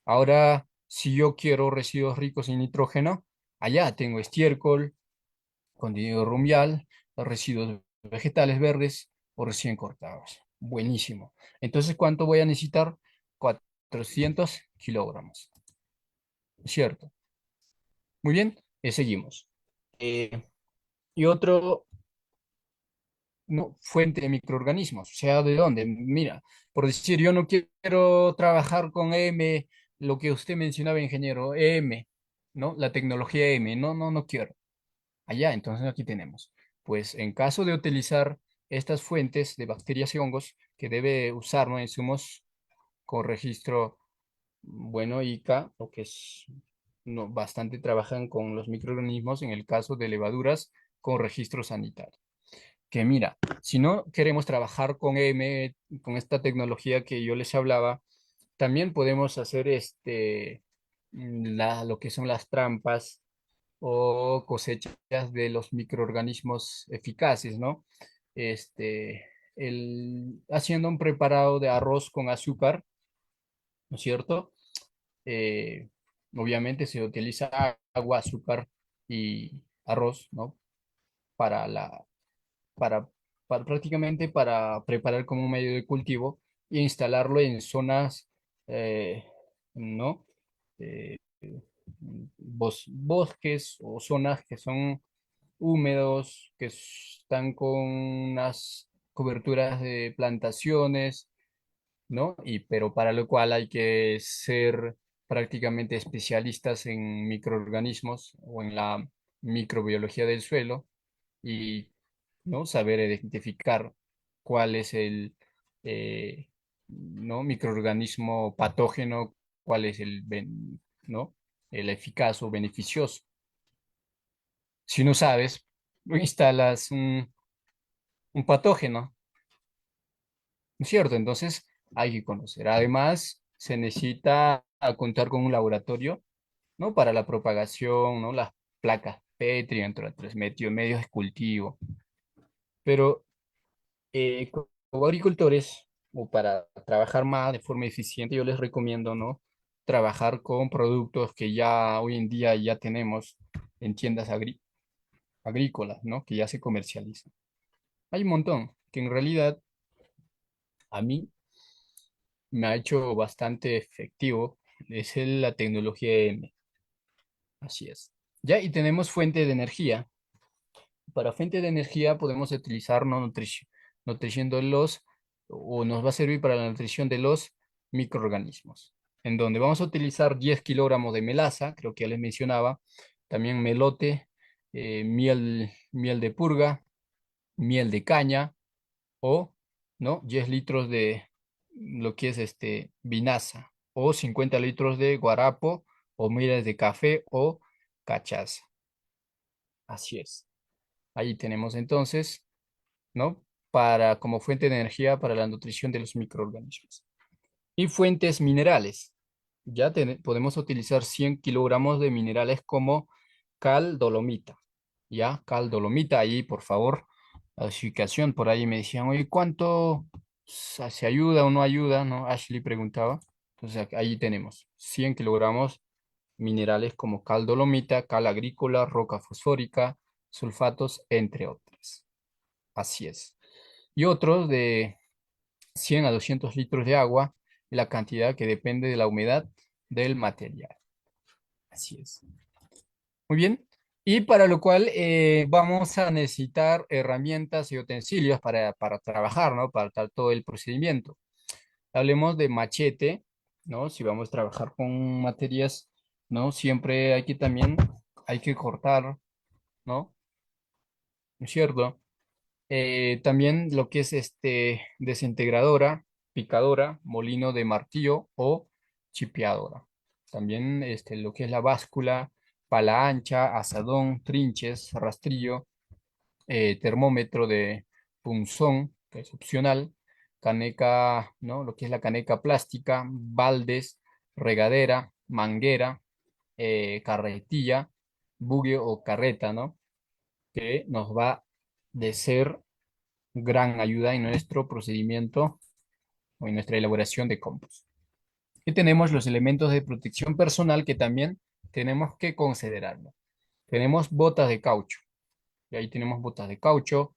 Ahora, si yo quiero residuos ricos en nitrógeno, allá tengo estiércol, contenido rumial, residuos vegetales verdes o recién cortados. Buenísimo. Entonces, ¿cuánto voy a necesitar? 400 kilogramos. ¿Cierto? Muy bien, seguimos. Eh, y otro no, fuente de microorganismos, o sea, ¿de dónde? Mira, por decir, yo no quiero trabajar con M, lo que usted mencionaba, ingeniero, M, ¿no? La tecnología M, no quiero. Allá, entonces aquí tenemos. Pues en caso de utilizar estas fuentes de bacterias y hongos, que debe usar, ¿no? Insumos con registro, bueno, ICA, o que es, no, bastante trabajan con los microorganismos en el caso de levaduras con registro sanitario. Que mira, si no queremos trabajar con M, con esta tecnología que yo les hablaba, también podemos hacer lo que son las trampas o cosechas de los microorganismos eficaces, ¿no? Haciendo un preparado de arroz con azúcar, ¿no es cierto? Eh, Obviamente se utiliza agua, azúcar y arroz, ¿no? Para la, para, prácticamente para preparar como un medio de cultivo e instalarlo en zonas, ¿no? Eh, Bosques o zonas que son húmedos, que están con unas coberturas de plantaciones, ¿no? Pero para lo cual hay que ser prácticamente especialistas en microorganismos o en la microbiología del suelo y, ¿no? Saber identificar cuál es el, ¿no? Microorganismo patógeno, cuál es ¿no? El eficaz o beneficioso. Si no sabes, instalas un patógeno, ¿no es cierto? Entonces hay que conocer. Además, se necesita contar con un laboratorio, ¿no? Para la propagación, ¿no? Las placas Petri, entre otros medios de cultivo. Pero como agricultores, o para trabajar más de forma eficiente, yo les recomiendo, ¿no? Trabajar con productos que ya hoy en día ya tenemos en tiendas agrícolas, ¿no? Que ya se comercializan. Hay un montón que en realidad a mí me ha hecho bastante efectivo. Es la tecnología M. Así es. Ya, y tenemos fuente de energía. Para fuente de energía podemos utilizar, ¿no? Nutrición de o nos va a servir para la nutrición de los microorganismos, en donde vamos a utilizar 10 kilogramos de melaza, creo que ya les mencionaba, también melote, miel de purga, miel de caña o, ¿no? 10 litros de lo que es vinaza o 50 litros de guarapo o miles de café o cachaza. Así es. Ahí tenemos entonces, ¿no? Para, como fuente de energía para la nutrición de los microorganismos. Y fuentes minerales. Ya podemos utilizar 100 kilogramos de minerales como cal, dolomita. ¿Ya? Cal, dolomita, ahí por favor, la ubicación, por ahí me decían, oye, ¿cuánto se ayuda o no ayuda? ¿No? Ashley preguntaba. Entonces ahí tenemos 100 kilogramos minerales como cal, dolomita, cal agrícola, roca fosfórica, sulfatos, entre otras. Así es. Y otros de 100 a 200 litros de agua, la cantidad que depende de la humedad del material. Así es. Muy bien. Y para lo cual vamos a necesitar herramientas y utensilios para trabajar, ¿no? Para todo el procedimiento. Hablemos de machete, ¿no? Si vamos a trabajar con materias, ¿no? Siempre hay que también, hay que cortar, ¿no? ¿No es cierto? También lo que es desintegradora, picadora, molino de martillo o chipeadora. También lo que es la báscula, pala ancha, asadón, trinches, rastrillo, termómetro de punzón, que es opcional, caneca, ¿no? Lo que es la caneca plástica, baldes, regadera, manguera, carretilla, bugue o carreta, ¿no? Que nos va de ser gran ayuda en nuestro procedimiento o en nuestra elaboración de compost. Y tenemos los elementos de protección personal que también tenemos que considerarlo. Tenemos botas de caucho, y ahí tenemos botas de caucho,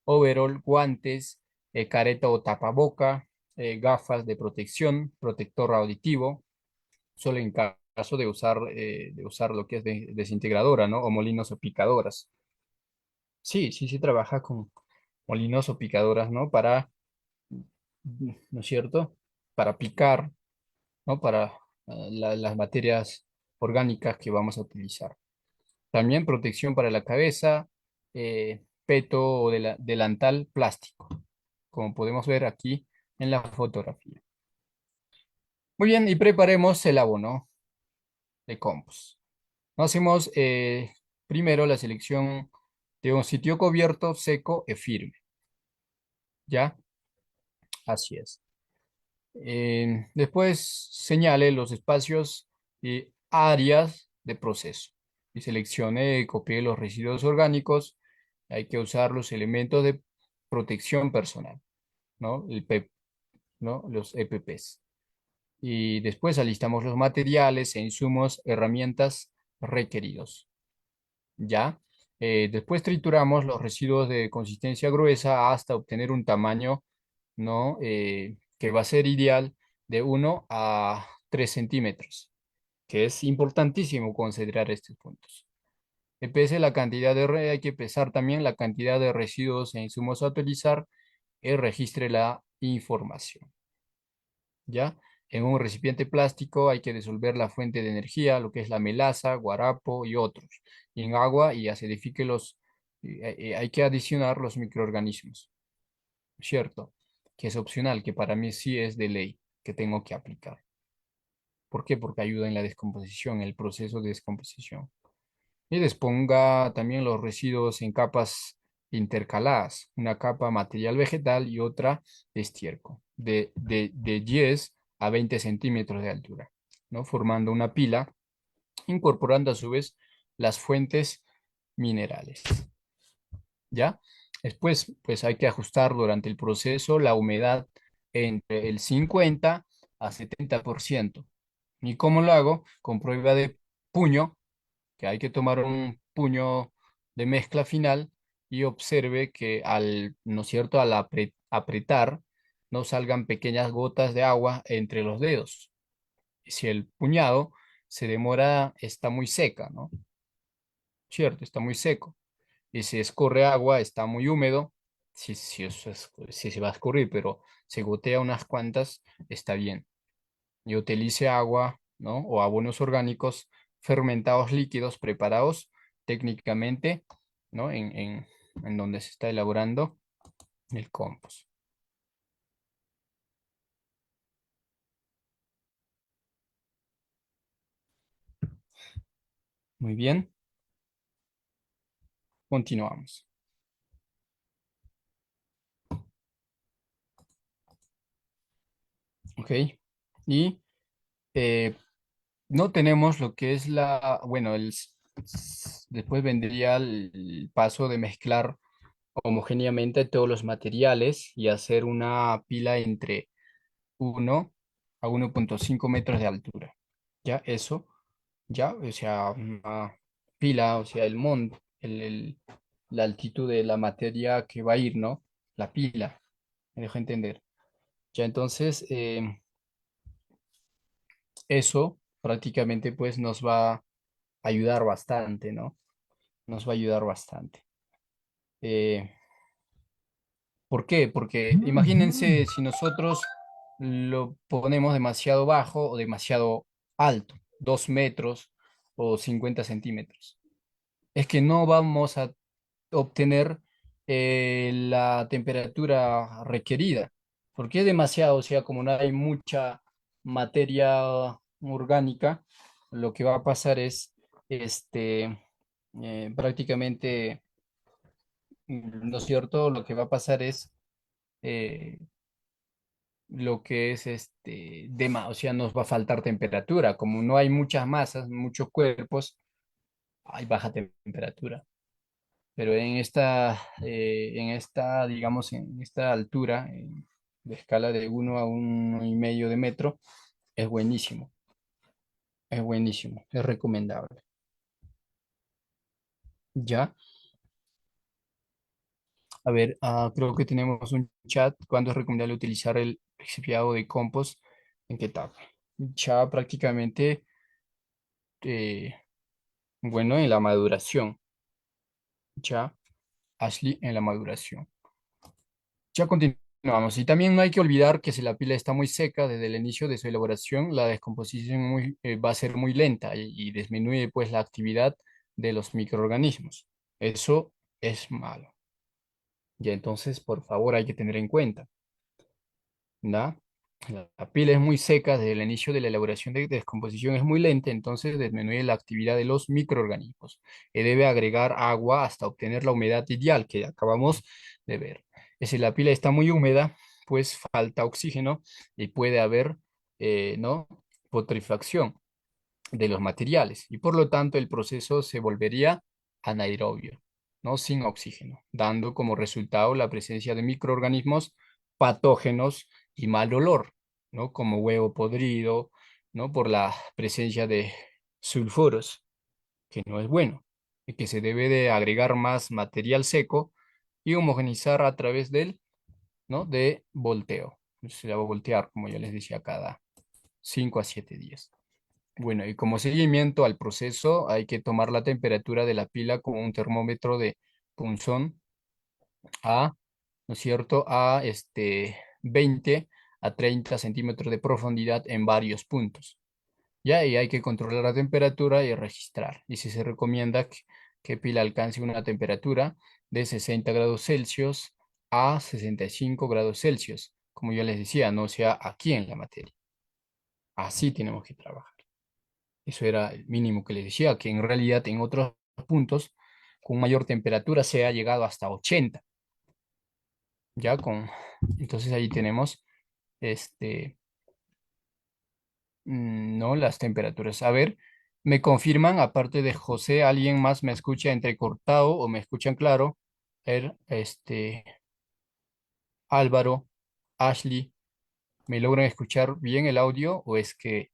overall, guantes, careta o tapaboca, gafas de protección, protector auditivo, solo en caso de usar lo que es desintegradora, ¿no? O molinos o picadoras. Sí, sí, sí trabaja con molinos o picadoras, ¿no? Para, ¿no es cierto? Para picar, ¿no? Para las materias orgánicas que vamos a utilizar. También protección para la cabeza, peto o delantal plástico, como podemos ver aquí en la fotografía. Muy bien, y preparemos el abono de compost. Hacemos primero la selección de un sitio cubierto, seco y firme. ¿Ya? Así es. Después señale los espacios y áreas de proceso y seleccione y copie los residuos orgánicos. Hay que usar los elementos de protección personal, ¿no? El PEP, ¿no? Los EPPs. Y después alistamos los materiales e insumos, herramientas requeridos. ¿Ya? Después trituramos los residuos de consistencia gruesa hasta obtener un tamaño, ¿no? Que va a ser ideal de 1 a 3 centímetros, que es importantísimo considerar estos puntos. Pese la cantidad hay que pesar también la cantidad de residuos e insumos a utilizar y registre la información. ¿Ya? En un recipiente plástico hay que disolver la fuente de energía, lo que es la melaza, guarapo y otros. Y en agua y acidifique hay que adicionar los microorganismos, ¿cierto? Que es opcional, que para mí sí es de ley, que tengo que aplicar. ¿Por qué? Porque ayuda en la descomposición, el proceso de descomposición. Y disponga también los residuos en capas intercaladas, una capa material vegetal y otra de estiércol, de 10 a 20 centímetros de altura, ¿no? Formando una pila, incorporando a su vez las fuentes minerales, ¿ya? Después, pues hay que ajustar durante el proceso la humedad entre el 50 a 70%. ¿Y cómo lo hago? Con prueba de puño, que hay que tomar un puño de mezcla final y observe que ¿no es cierto?, al apretar, no salgan pequeñas gotas de agua entre los dedos. Si el puñado se demora, está muy seca, ¿no? ¿Cierto? Está muy seco. Y si escurre agua, está muy húmedo. Si se va a escurrir, pero se gotea unas cuantas, está bien. Y utilice agua, ¿no? O abonos orgánicos fermentados líquidos preparados técnicamente, ¿no? En donde se está elaborando el compost. Muy bien, continuamos. Ok. Y eh, no tenemos lo que es bueno, después vendría el paso de mezclar homogéneamente todos los materiales y hacer una pila entre 1 a 1,5 metros de altura. Ya eso, ya, o sea, una pila, o sea, la altitud de la materia que va a ir, ¿no? La pila, me dejo entender. Ya entonces, eso prácticamente pues nos va a ayudar bastante, ¿no? Nos va a ayudar bastante. Eh, ¿Por qué? Porque imagínense si nosotros lo ponemos demasiado bajo o demasiado alto, 2 metros o 50 centímetros. Es que no vamos a obtener la temperatura requerida, porque es demasiado, o sea, como no hay mucha materia, orgánica, lo que va a pasar es, prácticamente, ¿no es cierto? Lo que va a pasar es eh, lo que es o sea, nos va a faltar temperatura. Como no hay muchas masas, muchos cuerpos, hay baja temperatura. Pero digamos, en esta altura, de escala de 1 a 1,5 de metro, es buenísimo, es buenísimo, es recomendable. Ya, a ver, creo que tenemos un chat. ¿Cuándo es recomendable utilizar el expiado de compost? ¿En qué etapa? Ya prácticamente, eh, bueno, en la maduración. Ya, Ashley, en la maduración. Ya continuamos. Y también no hay que olvidar que si la pila está muy seca desde el inicio de su elaboración, la descomposición va a ser muy lenta y disminuye pues la actividad de los microorganismos. Eso es malo. Ya entonces, por favor, hay que tener en cuenta, ¿no? La pila es muy seca desde el inicio de la elaboración de descomposición, es muy lenta, entonces disminuye la actividad de los microorganismos. Y debe agregar agua hasta obtener la humedad ideal que acabamos de ver. Y si la pila está muy húmeda, pues falta oxígeno y puede haber, ¿no? Putrefacción de los materiales y por lo tanto el proceso se volvería anaerobio, ¿no? Sin oxígeno, dando como resultado la presencia de microorganismos patógenos y mal olor, ¿no? Como huevo podrido, ¿no? Por la presencia de sulfuros, que no es bueno, y que se debe de agregar más material seco y homogenizar a través del, ¿no? De volteo. Se va a voltear, como ya les decía, cada 5 a 7 días. Bueno, y como seguimiento al proceso, hay que tomar la temperatura de la pila con un termómetro de punzón a, ¿no es cierto?, a 20 a 30 centímetros de profundidad en varios puntos. Ya, y hay que controlar la temperatura y registrar. Y si se recomienda que pila alcance una temperatura de 60 grados Celsius a 65 grados Celsius, como yo les decía, no sea aquí en la materia. Así tenemos que trabajar. Eso era el mínimo que les decía, que en realidad en otros puntos con mayor temperatura se ha llegado hasta 80, ya con, entonces ahí tenemos, este, no las temperaturas. A ver, me confirman, aparte de José, ¿alguien más me escucha entrecortado o me escuchan claro? Álvaro, Ashley, ¿me logran escuchar bien el audio o es que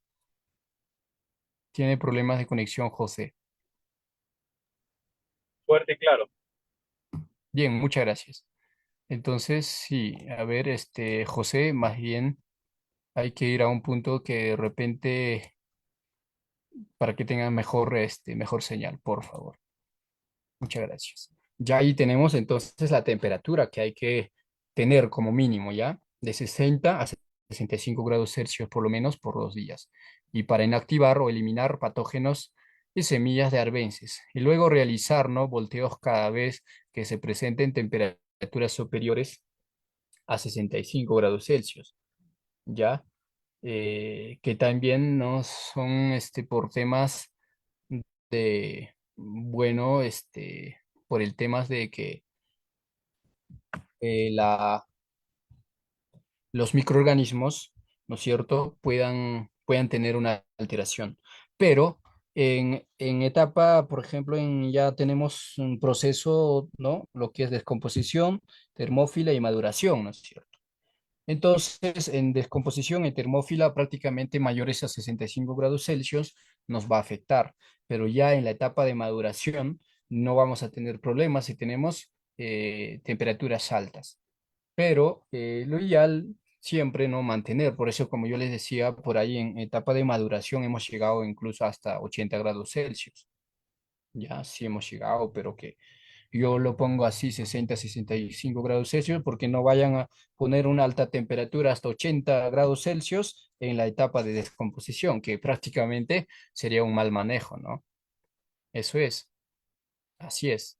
tiene problemas de conexión José? Fuerte y claro. Bien, muchas gracias. Entonces, sí, a ver, José, más bien hay que ir a un punto que de repente, para que tenga mejor, mejor señal, por favor. Muchas gracias. Ya ahí tenemos entonces la temperatura que hay que tener como mínimo, ¿ya? De 60 a 65 grados Celsius por lo menos por 2 días. Y para inactivar o eliminar patógenos y semillas de arbences. Y luego realizar, ¿no? Volteos cada vez que se presenten temperaturas superiores a 65 grados Celsius, ¿ya? Que también no son por temas de, bueno, por el tema de que los microorganismos, ¿no es cierto?, puedan tener una alteración. Pero en etapa, por ejemplo, ya tenemos un proceso, ¿no? Lo que es descomposición, termófila y maduración, ¿no es cierto? Entonces, en descomposición en termófila prácticamente mayores a 65 grados Celsius nos va a afectar, pero ya en la etapa de maduración no vamos a tener problemas si tenemos temperaturas altas. Pero lo ideal siempre no mantener, por eso como yo les decía, por ahí en etapa de maduración hemos llegado incluso hasta 80 grados Celsius. Ya sí hemos llegado, pero que yo lo pongo así, 60, 65 grados Celsius, porque no vayan a poner una alta temperatura hasta 80 grados Celsius en la etapa de descomposición, que prácticamente sería un mal manejo, ¿no? Eso es, así es.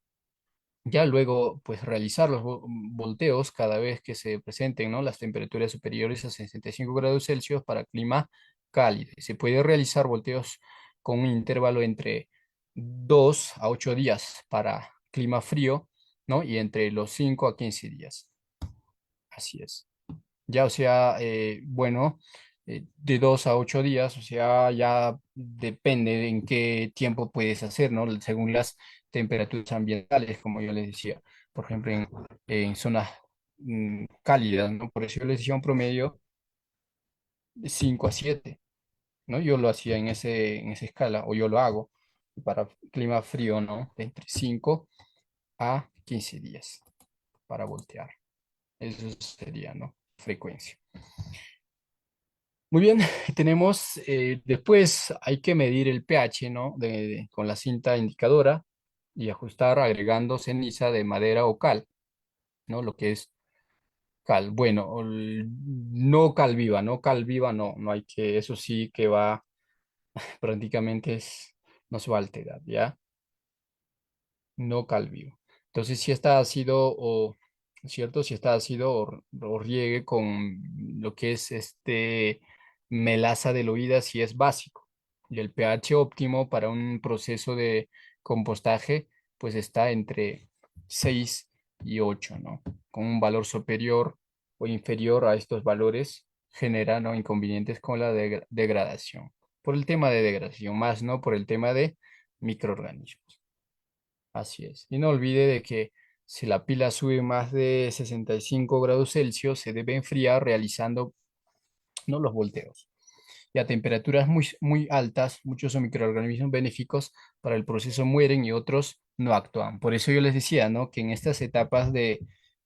Ya luego, pues realizar los volteos cada vez que se presenten, ¿no? Las temperaturas superiores a 65 grados Celsius para clima cálido. Y se puede realizar volteos con un intervalo entre 2 a 8 días para clima frío, ¿no? Y entre los 5 a 15 días. Así es. Ya, o sea, bueno, de 2 a 8 días, o sea, ya depende de en qué tiempo puedes hacer, ¿no? Según las temperaturas ambientales, como yo les decía, por ejemplo, en zonas cálidas, ¿no? Por eso yo les decía un promedio de 5 a 7, ¿no? Yo lo hacía en esa escala, o yo lo hago para clima frío, ¿no? De entre 5 a 15 días para voltear. Eso sería, ¿no? Frecuencia. Muy bien, tenemos, después hay que medir el pH, ¿no? Con la cinta indicadora y ajustar agregando ceniza de madera o cal, ¿no? Lo que es cal. Bueno, no cal viva, ¿no? Cal viva no, no hay que, eso sí que va, prácticamente no se va a alterar, ¿ya? No cal vivo. Entonces, si está ácido o, ¿cierto? Si está ácido o riegue con lo que es melaza de Loída, si es básico. Y el pH óptimo para un proceso de compostaje, pues está entre 6 y 8, ¿no? Con un valor superior o inferior a estos valores genera, ¿no? Inconvenientes con la degradación. Por el tema de degradación, más no por el tema de microorganismos. Así es. Y no olvide de que si la pila sube más de 65 grados Celsius, se debe enfriar realizando, ¿no?, los volteos. Y a temperaturas muy altas, muchos microorganismos benéficos para el proceso mueren y otros no actúan. Por eso yo les decía, ¿no?, que en estas etapas de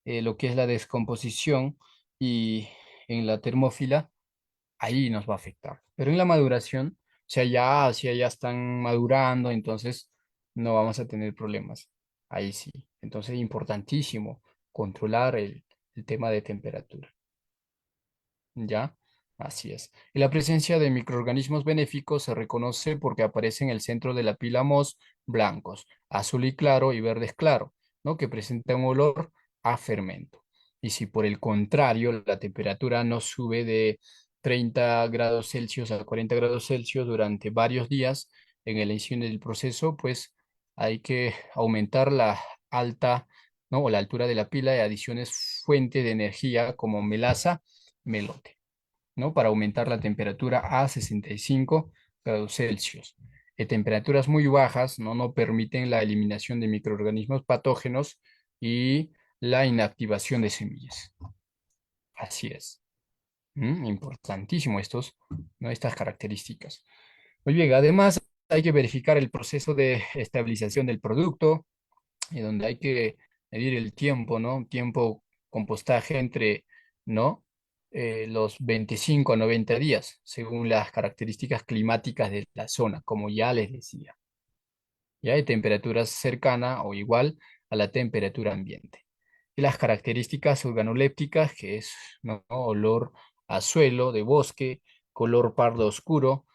lo que es la descomposición y en la termófila, ahí nos va a afectar. Pero en la maduración, o sea, ya, si ya están madurando, entonces no vamos a tener problemas. Ahí sí. Entonces, importantísimo controlar el tema de temperatura. ¿Ya? Así es. Y la presencia de microorganismos benéficos se reconoce porque aparece en el centro de la pila MOS blancos, azul y claro y verdes claro, ¿no? Que presenta un olor a fermento. Y si por el contrario la temperatura no sube de 30 grados Celsius a 40 grados Celsius durante varios días en el inicio del proceso, pues hay que aumentar la alta, ¿no?, o la altura de la pila y adiciones fuente de energía como melaza, melote, ¿no? Para aumentar la temperatura a 65 grados Celsius. Temperaturas muy bajas, ¿no?, no permiten la eliminación de microorganismos patógenos y la inactivación de semillas. Así es. Importantísimo ¿no?, estas características. Muy bien, además hay que verificar el proceso de estabilización del producto, donde hay que medir el tiempo, ¿no? Tiempo compostaje entre, ¿no?, los 25 a 90 días, según las características climáticas de la zona, como ya les decía. Ya hay temperaturas cercana o igual a la temperatura ambiente. Y las características organolépticas, que es, ¿no?, olor a suelo de bosque, color pardo oscuro,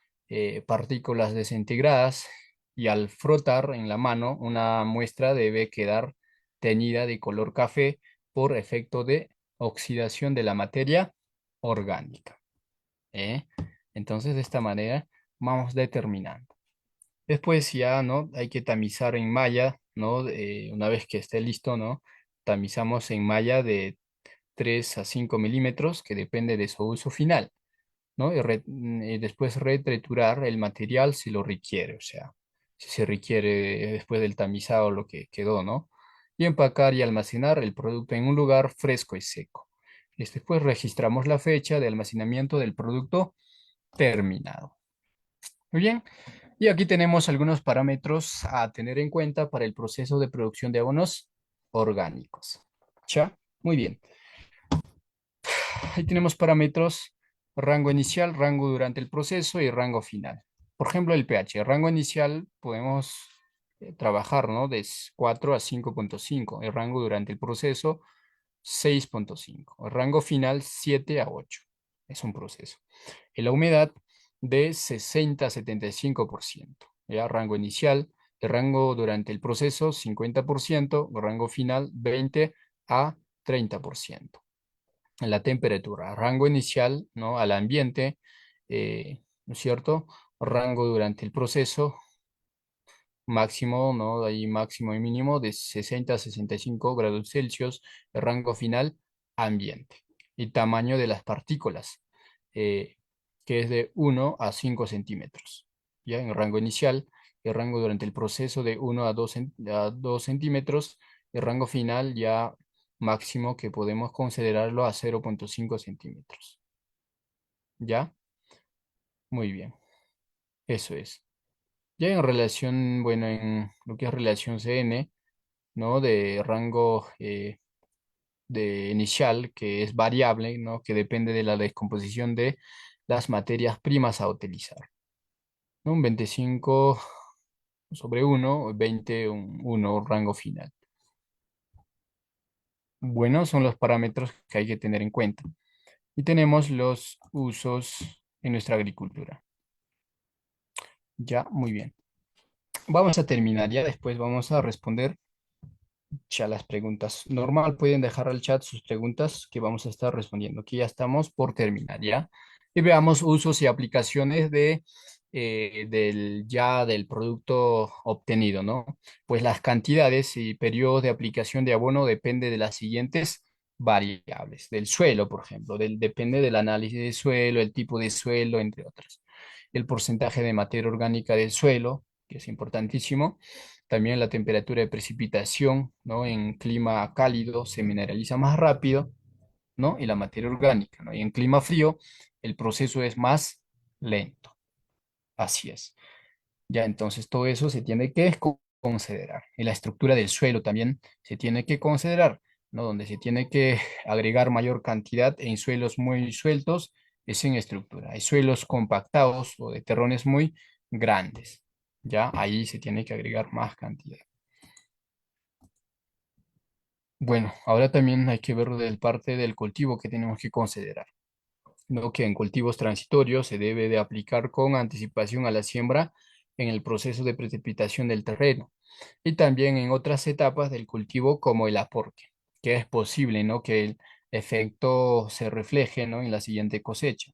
partículas desintegradas, y al frotar en la mano, una muestra debe quedar teñida de color café por efecto de oxidación de la materia orgánica. ¿eh? Entonces, de esta manera vamos determinando. Después ya, ¿no?, hay que tamizar en malla, ¿no? Una vez que esté listo, ¿no?, tamizamos en malla de 3 a 5 milímetros, que depende de su uso final, ¿no? Y después retriturar el material si lo requiere, o sea, si se requiere después del tamizado lo que quedó, ¿no? Y empacar y almacenar el producto en un lugar fresco y seco. Y después registramos la fecha de almacenamiento del producto terminado. Muy bien. Y aquí tenemos algunos parámetros a tener en cuenta para el proceso de producción de abonos orgánicos. ¿Ya? Muy bien. Ahí tenemos parámetros: rango inicial, rango durante el proceso y rango final. Por ejemplo, el pH. El rango inicial podemos trabajar, ¿no?, de 4 a 5.5. El rango durante el proceso, 6.5. El rango final, 7 a 8. Es un proceso. En la humedad, de 60 a 75%. ¿Ya? Rango inicial. El rango durante el proceso, 50%. El rango final, 20 a 30%. La temperatura, rango inicial, ¿no?, al ambiente, ¿no es cierto? Rango durante el proceso, máximo, ¿no? De ahí máximo y mínimo de 60 a 65 grados Celsius, el rango final, ambiente. Y tamaño de las partículas, eh, que es de 1 a 5 centímetros. Ya en rango inicial, el rango durante el proceso de 1 a 2 centímetros, el rango final ya máximo que podemos considerarlo a 0,5 centímetros. ¿Ya? Muy bien, eso es. Ya en relación, bueno, en lo que es relación CN, ¿no? De rango de inicial, que es variable, ¿no? Que depende de la descomposición de las materias primas a utilizar, ¿no? Un 25 sobre 1, 20, 1 rango final. Bueno, son los parámetros que hay que tener en cuenta. Y tenemos los usos en nuestra agricultura. Ya, muy bien. Vamos a terminar ya, después vamos a responder ya las preguntas. Normal, pueden dejar al chat sus preguntas que vamos a estar respondiendo. Aquí ya estamos por terminar, ¿ya? Y veamos usos y aplicaciones del producto obtenido, ¿no? Pues las cantidades y periodos de aplicación de abono depende de las siguientes variables. Del suelo, por ejemplo, depende del análisis de suelo, el tipo de suelo, entre otras. El porcentaje de materia orgánica del suelo, que es importantísimo. También la temperatura de precipitación, ¿no? En clima cálido se mineraliza más rápido, ¿no? Y la materia orgánica, ¿no? Y en clima frío el proceso es más lento. Así es. Ya entonces todo eso se tiene que considerar. Y la estructura del suelo también se tiene que considerar, ¿no? Donde se tiene que agregar mayor cantidad en suelos muy sueltos es en estructura. Hay suelos compactados o de terrones muy grandes. Ya ahí se tiene que agregar más cantidad. Bueno, ahora también hay que ver del parte del cultivo que tenemos que considerar, ¿no? Que en cultivos transitorios se debe de aplicar con anticipación a la siembra en el proceso de precipitación del terreno y también en otras etapas del cultivo como el aporte, que es posible, ¿no? Que el efecto se refleje, ¿no? En la siguiente cosecha.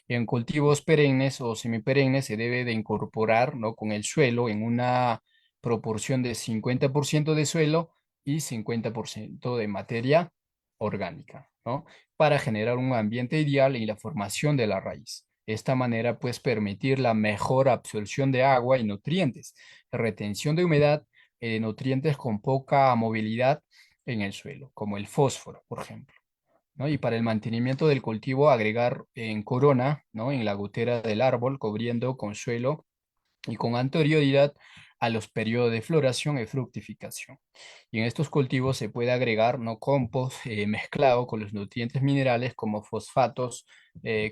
En cultivos perennes o semiperennes se debe de incorporar, ¿no? Con el suelo en una proporción de 50% de suelo y 50% de materia orgánica, ¿no? Para generar un ambiente ideal y la formación de la raíz. De esta manera, pues, permitir la mejor absorción de agua y nutrientes, retención de humedad, nutrientes con poca movilidad en el suelo, como el fósforo, por ejemplo, ¿no? Y para el mantenimiento del cultivo, agregar en corona, ¿no? En la gotera del árbol, cubriendo con suelo y con anterioridad a los periodos de floración y fructificación. Y en estos cultivos se puede agregar, ¿no? Compost mezclado con los nutrientes minerales como fosfatos,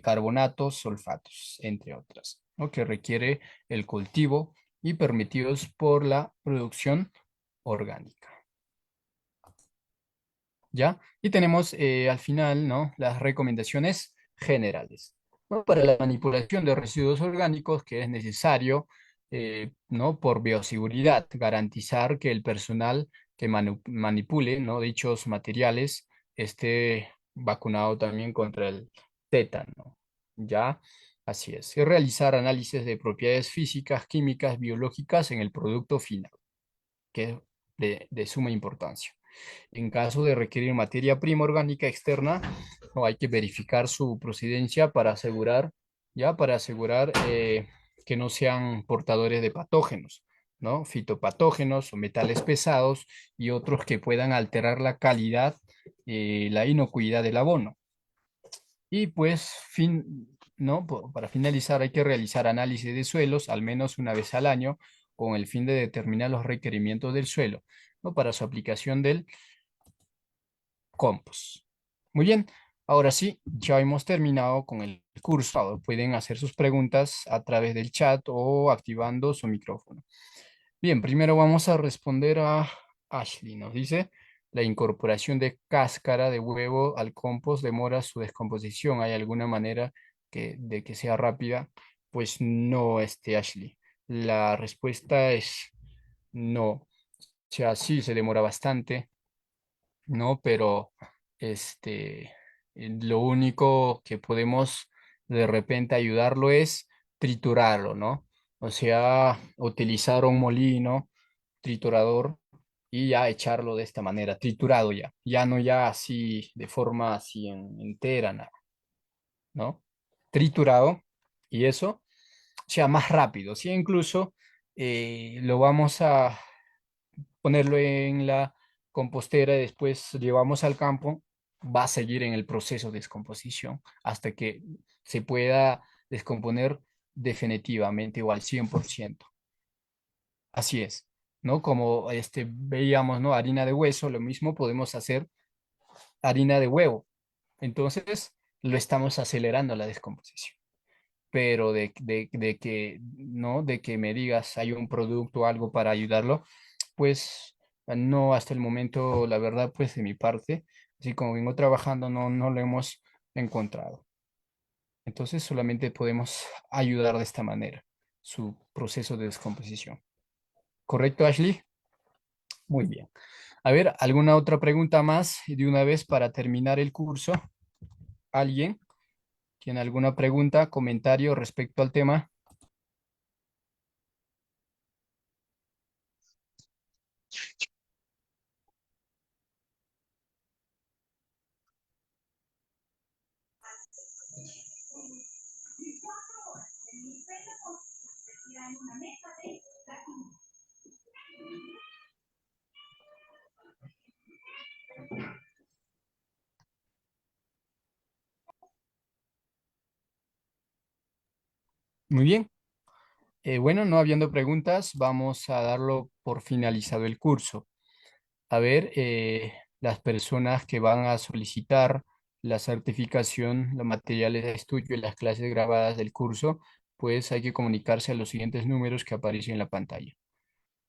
carbonatos, sulfatos, entre otras, ¿no? Que requiere el cultivo y permitidos por la producción orgánica. ¿Ya? Y tenemos al final, ¿no? Las recomendaciones generales, ¿no? Para la manipulación de residuos orgánicos que es necesario, ¿no? Por bioseguridad, garantizar que el personal que manipule, ¿no? Dichos materiales esté vacunado también contra el tétano, ¿ya? Así es. Y realizar análisis de propiedades físicas, químicas, biológicas en el producto final, que es de suma importancia. En caso de requerir materia prima orgánica externa, no hay que verificar su procedencia para asegurar, ya, para asegurar que no sean portadores de patógenos, ¿no? Fitopatógenos o metales pesados y otros que puedan alterar la calidad y la inocuidad del abono. Y pues, ¿no? Para finalizar, hay que realizar análisis de suelos al menos una vez al año con el fin de determinar los requerimientos del suelo, ¿no? Para su aplicación del compost. Muy bien, ahora sí, ya hemos terminado con el curso. Ahora pueden hacer sus preguntas a través del chat o activando su micrófono. Bien, primero vamos a responder a Ashley. Nos dice, la incorporación de cáscara de huevo al compost demora su descomposición. ¿Hay alguna manera de que sea rápida? Pues no, Ashley. La respuesta es no. O sea, sí se demora bastante, ¿no? Pero lo único que podemos de repente ayudarlo es triturarlo, ¿no? O sea, utilizar un molino triturador y ya echarlo de esta manera, triturado ya, ya no ya así de forma así entera, ¿no? Triturado y eso, o sea, más rápido, ¿sí? Incluso lo vamos a ponerlo en la compostera y después llevamos al campo, va a seguir en el proceso de descomposición hasta que se pueda descomponer definitivamente o al 100%. Así es, ¿no? Como veíamos, ¿no? Harina de hueso, lo mismo podemos hacer harina de huevo. Entonces, lo estamos acelerando la descomposición. Pero de que, ¿no? De que me digas, hay un producto o algo para ayudarlo, pues no hasta el momento, la verdad, pues de mi parte, así como vengo trabajando, no lo hemos encontrado. Entonces, solamente podemos ayudar de esta manera, su proceso de descomposición. ¿Correcto, Ashley? Muy bien. A ver, ¿alguna otra pregunta más de una vez para terminar el curso? ¿Alguien tiene alguna pregunta, comentario respecto al tema? Muy bien. Bueno, no habiendo preguntas, vamos a darlo por finalizado el curso. A ver, las personas que van a solicitar la certificación, los materiales de estudio y las clases grabadas del curso, pues hay que comunicarse a los siguientes números que aparecen en la pantalla.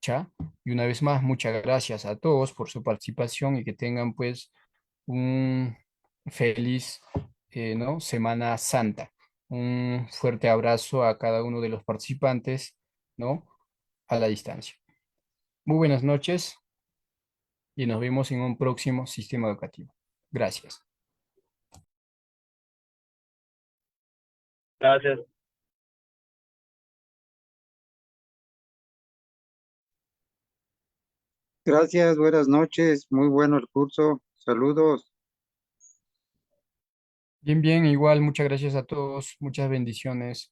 ¿Ya? Y una vez más, muchas gracias a todos por su participación y que tengan pues un feliz, ¿no? Semana Santa. Un fuerte abrazo a cada uno de los participantes, ¿no? A la distancia. Muy buenas noches y nos vemos en un próximo sistema educativo. Gracias. Gracias. Gracias, buenas noches, muy bueno el curso. Saludos. Bien, bien, igual, muchas gracias a todos, muchas bendiciones.